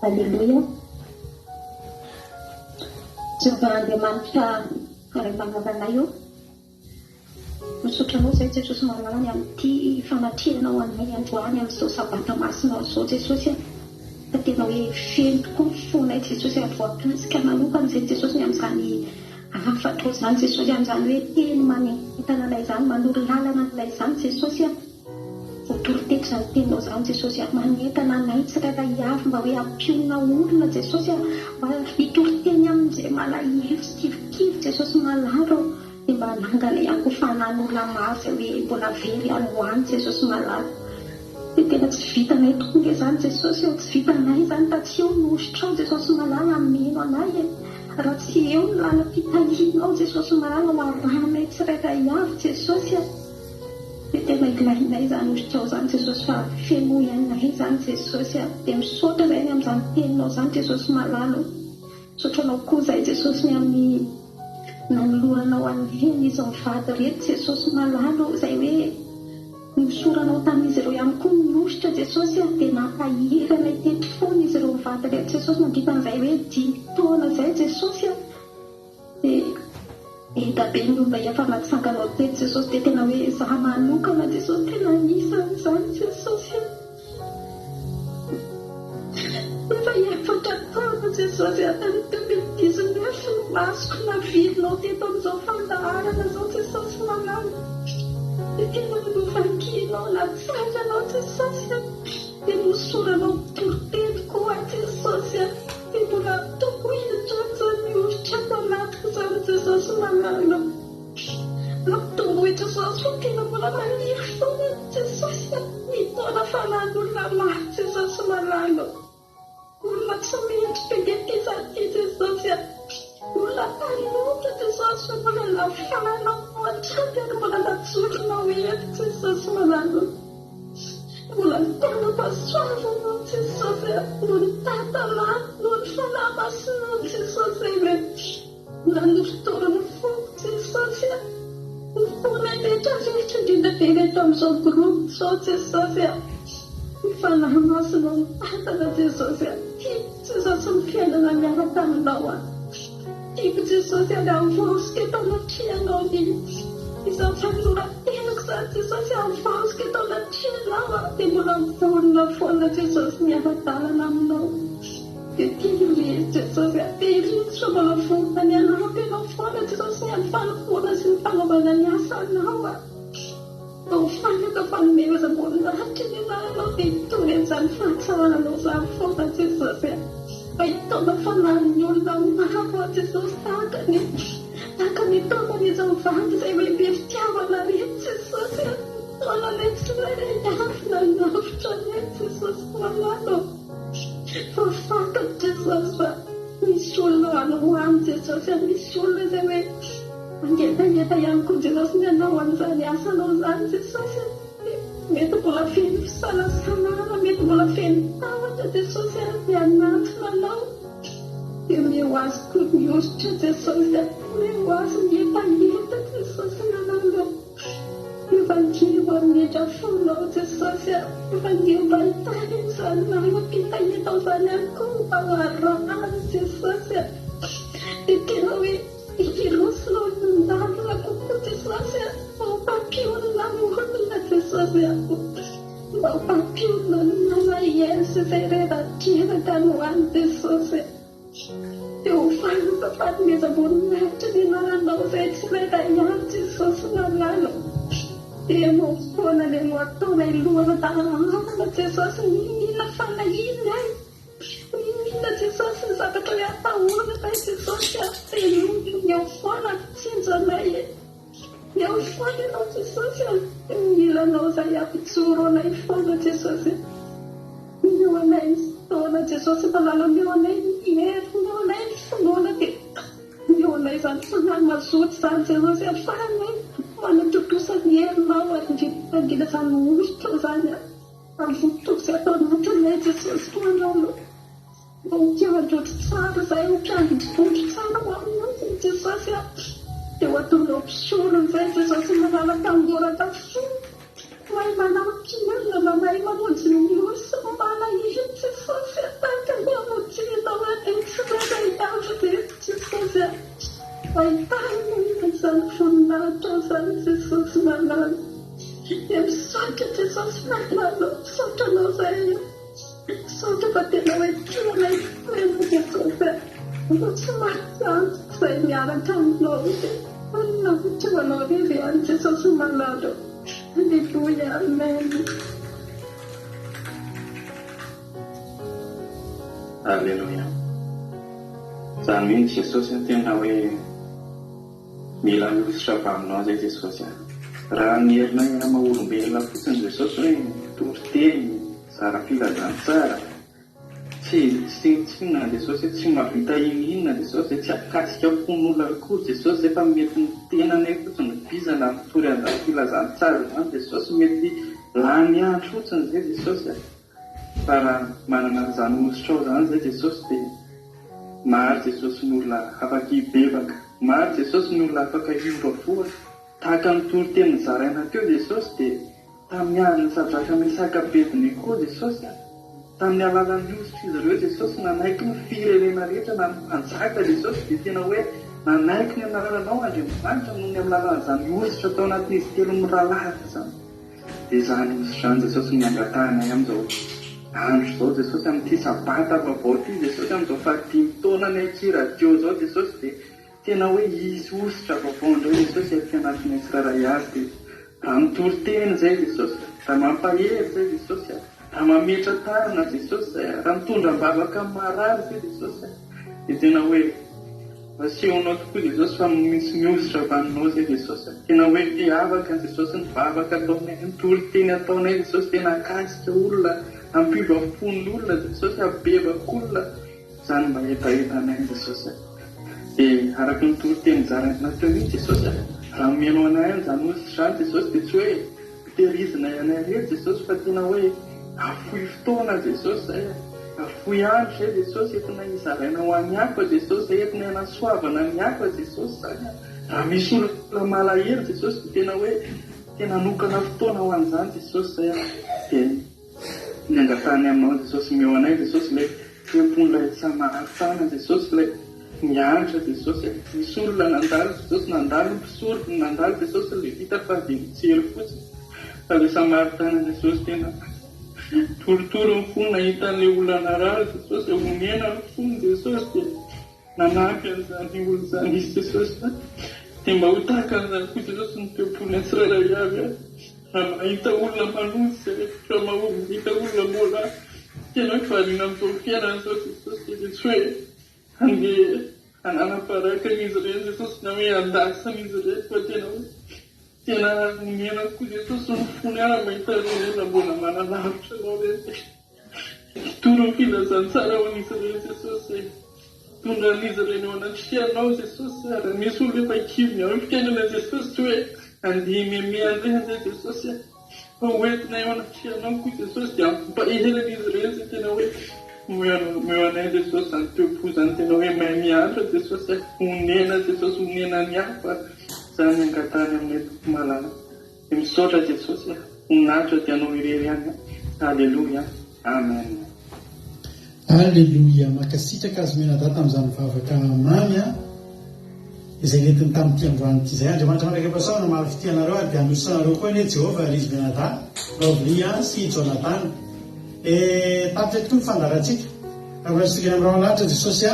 Aleluia. Jehovah-Andriamanitra ary manavana io. Misotranao izay Jesosy mahalala amin'ity famatirana ho anay androany amin'izao sabata masina izao Jesosy. Fa tena hoe feno tokoa ny fonay Jesosy ary voakasika manokana izay Jesosy amin'izany afatra izany Jesosy amin'izany hoe teny manentana anay izany manoro lalana anay izany Jesosy. Voatoritety izany teninao izany Jesosy manentana anay tsirairay avy mba hoe hampionana olona Jesosy mba hitoriteny amin'izay malahelo sy kivikivy Jesosy malaro dia mba hanangana ihany koa fanan'olona maro izay hoe mbola very ihany ho any Jesosy malaro. Dia tena tsy vitanay tonga izany Jesosy tsy vitanay izany fa tsy eo nohosotrao Jesosy malala ameno anay raha tsy eo ny lana fitalianao Jesosy malala ho arahanay tsirairay avy Jesosy. Dia tena ilainay izany hosotrao izany Jesosy fa feno ihainay izany Jesosy. Dia misaotra izay ny amin'izany teninao izany Jesosy malala. Misaotranao koa izay Jesosy ny amin'ny nanoloranao an'ireny izy mivady reto Jesosy malala izay hoe nisoranao tamin'izy ireo ihany koa miositra Jesosy dia nampahirana teto foana izy ireo mivady reto Jesosy mandritan'izay hoe 10 taona izay Jesosy. Dia etabe ny olona efa natsanganao teto Jesosy dia tena hoe zaho manokana Jesosy tena anisan'izany Jesosy. Efa efatra taona Jesosy atany 2019 no masoko navidinao teto amin'izao fandaharana izao Jesosy malala. Dia tena novankinao natsanganao Jesosy. Dia nosoranao toriteny koa Jesosy. Dia mbola tokohiditra izany miositra ato anatiko izany Jesosy malala. Nampitombohitra Jesosy fa tena mbola maniry foana Jesosy. Mitona fanan'olona maro Jesosy malala. Olona tsy mendrika ngeteza ty Jesosy. Olona talotra Jesosy fa mbola nafanao antrany ary mbola natsorinao eto Jesosy malala. Mbola nitana pasoavanao Jesosy. No nitatalana no ny fanahy masinao Jesosy hoe mbola nofotorany foko Jesosy. Ny fonay rehetra rehetra indrindra be rehetra amin'izao groupe izao Jesosy. Ny fanahy masinao nitatana Jesosy. Jesosy ny fiainana miaraka aminao tiako Jesosy ary avosika eto anatrianao ny izao fanorantenako izany Jesosy avosika eto anatrianao dia mbola mivorona foana Jesosy miara-dalana aminao. Dia tiarery Jesosy dia iritsy mbola vorona ny anampy ianao foana Jesosy ny amin'ny fanofoana sy ny fanaovana ny asanao. Ao fanaka fanomezam-bolona hatry ny ananao dia hitony amin'izany fahatsaranao izany foana Jesosy. Fa hitona fanan'ny olona maro Jesosy tahaka ny taonany izao vandy izay hoe be fitiavana reto Jesosy. Taonany tsirairay avy na navitra reto Jesosy malala. Fa fantako Jesosy fa misy olona anohany Jesosy. Misy olona izay hoe angetangeta ihany koa Jesosy ny anao an'izany asanao izany Jesosy. Mety mbola feno fisalasalana, mety mbola feno tahotra Jesosy dia anatona anao. Dia meo azy koa miositra Jesosy. Meo azy mietangeta Jesosy malala. Efa ngeo amin'etra fonao Jesosy. Efa ngeo mba hitany izany marim-pitahitao izany ihany koa mba hoarahany Jesosy. Dia tena hoe irosonao ny ndalina kokoa Jesosy. Mba hompampiorina ny olona Jesosy. Mba hompampiorina ny malahelo izay rera-dreraka no any Jesosy. Dia ho fanaka fanomezam-boninahitra ny anaranao izay tsirairay ihany Jesosy malala. Dia mo foana ilay no ataonay lohana tanàna Jesosy mihina fanahiny ay. Mihina Jesosy ny zavatra hoe atahorana tay Jesosy. Dia ny ao foana tsinjanay. Ny ao foana ianao Jesosy. Milanao izay ampijoro anay foana Jesosy. Meo anay fotoana Jesosy malala. Meo anay ny hery. Meo anay ny finoana dia meo anay izany fanahy mazoto izany Jesosy ahafahanay manatotosa ny herinao ary indrindra izany ositra izany avototo izay atao anatinay Jesosy malala. Mba ho tiavandroatra tsara izay ho mpiandry-bondry tsara ho aminao Jesosy. Dia ho ataonao mpisorona izay Jesosy malala tangoraka fo. Mahay manampy olona mba mahay mamonjy ny olona sy mba malahelo Jesosy tahaka ny ahitana izany voninahitra izany Jesosy malala. Dia misaotra Jesosy malala, misaotranao izay. Misaotra fa tena hoe kianay foana Jesosy. Tsy mahitsy izay miaraka aminao dia navitrivanao izy any Jesosy malala. Halleluja, amen. Halleluja. Izany mihitsy Jesosy tena hoe mila miositra avy aminao izay Jesosy. Raha ny herinay maha-olombelona fotsiny Jesosy hoe tory teny, tsara filazantsara, tsy na Jesosy tsy mahavita inona Jesosy, tsy akasika fon'olona koa Jesosy efa mety ny tenanay fotsiny bizana mitory an'izany filazantsara izany Jesosy, mety lany andro fotsiny izay Jesosy. Fa raha manana izany ositrao izany izay Jesosy dia maro Jesosy ny olona afaka hibebaka, maro Jesosy ny olona afaka hiovavoa. Tahaka ny tory teny zaraina teo Jesosy dia tamin'ny alina sadraka misakabediny koa Jesosy, tamin'ny alalan'ny ositra izy ireo Jesosy nanaiky ny firenena rehetra na mpanjaka Jesosy, dia tena hoe nanaiky ny anaranao Andriamanitra noho ny amin'ny alalan'izany ositra tao anatin'izy telo mirahalahy izany. Dia izany ositra izany Jesosy ny angatanay amin'izao andro izao Jesosy, amin'ity sabata vaovao ity Jesosy, amin'izao fahatimy taona ny akiradio izao Jesosy, dia tena hoe izy ositra vaovao indray Jesosy ety anatin'ny tsiraray azy. Dia raha mitory teny izay Jesosy, raha mampahery izay Jesosy, raha mametra tarina Jesosy, raha mitondra mbavaka marary izay Jesosy, dia tena hoe asehonao tokoa Jesosy fa misy miositra avy aminao izay Jesosy. Tena hoe mpiavaka Jesosy ny vavaka ataonay, mitory teny ataonay Jesosy, tena akasika olona, ampivavon'ny olona Jesosy, abebaka olona, izany mba etaetanay Jesosy. Dia araka ny tory teny zaraina teo iny Jesosy, raha menao anay izany ositra izany Jesosy, dia tsy hoe hitehirizina anay rehetra Jesosy, fa tena hoe afohy fotoana Jesosy, afohy andro izay Jesosy, entina hizaraina ho an'ny hafa Jesosy, entina hanasoavana ny hafa Jesosy izany. Raha misy olona malahelo Jesosy, dia tena hoe tena nokana fotoana ho an'izany Jesosy izay. Dia ny angatany aminao Jesosy meo anay Jesosy, ilay fiompon'ilay Samaritana Jesosy, ilay mianatra Jesosy, misy olona nandalo Jesosy, nandalo mpisorika, nandalo Jesosy ilay vita fa dia mijery fotsiny. Fa ilay Samaritana Jesosy tena torotoro ny fony nahitan'ilay olona narary Jesosy, omena ny fony Jesosy, dia nanampy an'izany olona izany izy Jesosy. Dia mba ho tahaka an'izany koa Jesosy ny teom-pony tsirairay avy, raha mahita olona manozy, raha mahita olona mbola tena hoe variana amin'izao fiainana izao Jesosy, dia tsy hoe andeha ananaparaka izy ireny Jesosy na hoe andasana izy ireny, fa tena hoe tena omena koa Jesosy ny fony ara mahita ireny mbola manalavitra anao ireny. Toro ny filazantsara ho an'izy ireny Jesosy, tondra an'izy ireny ao anaty fiainao Jesosy. Raha misy olona efa kivy amin'ny fiainana Jesosy, tsy hoe andeha meme an'ireny izay Jesosy, fa hoentina eo anaty fiainao koa Jesosy, dia ampahelana izy ireny izay tena hoe meo anay Jesosy, izany teom-po izany tena hoe mahay mianatra Jesosy, onena Jesosy, onena ny hafa, izany angatany amin'ny toko malala. Dia misaotra Jesosy, onatra dia anao irery any. Halleluja, amen. Halleluja. Makasitraka azy mena data amin'izany vavaka mamy izay netiny tamin'ity androany ity izay. Andriamanitra mandrake-pahasaona maro fitianareo dia anosanareo koa ny Jehovah Rizy Benada, Roblia sy Jonathan. Tapitra tokoa ny fandaratsika rahatsika amin'ny rahalahatra Jesosy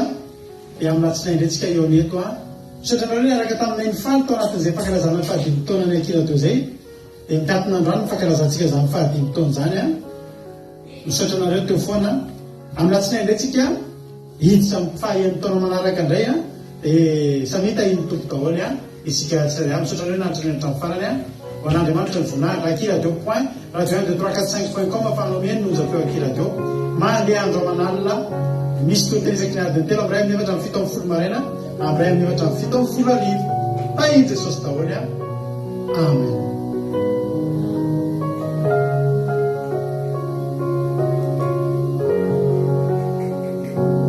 dia amin'ny latsinainy ndratsika eo neto misaotranareo ny araka taminay ny faly tao anatin'izay fankalazana fahadimy taona ny akira teo izay, dia mitapina androany ny fankalazantsika izany fahadimy taona izany misaotranareo teo foana. Amin'ny latsinainy ndratsika hiditra amin'ny fahaenina taona manaraka indray dia samita iny tompo daholo isika tsara. Misaotranareo nandritra ny hatramin'ny farany ho an'Andriamanitra ny voninahitra. Aki radio point radio 1 2 3 4 5.com afahanao mihaino no zapeo Aki radio mandeha andro aman'alina misy totezaky ny adiny telo amin'ny ray amin'ny efatra amin'ny fito amin'ny folo maraina, amin'ny ray amin'ny efatra amin'ny fito amin'ny folo arivo. Fa i Jesosy daholo. Amen.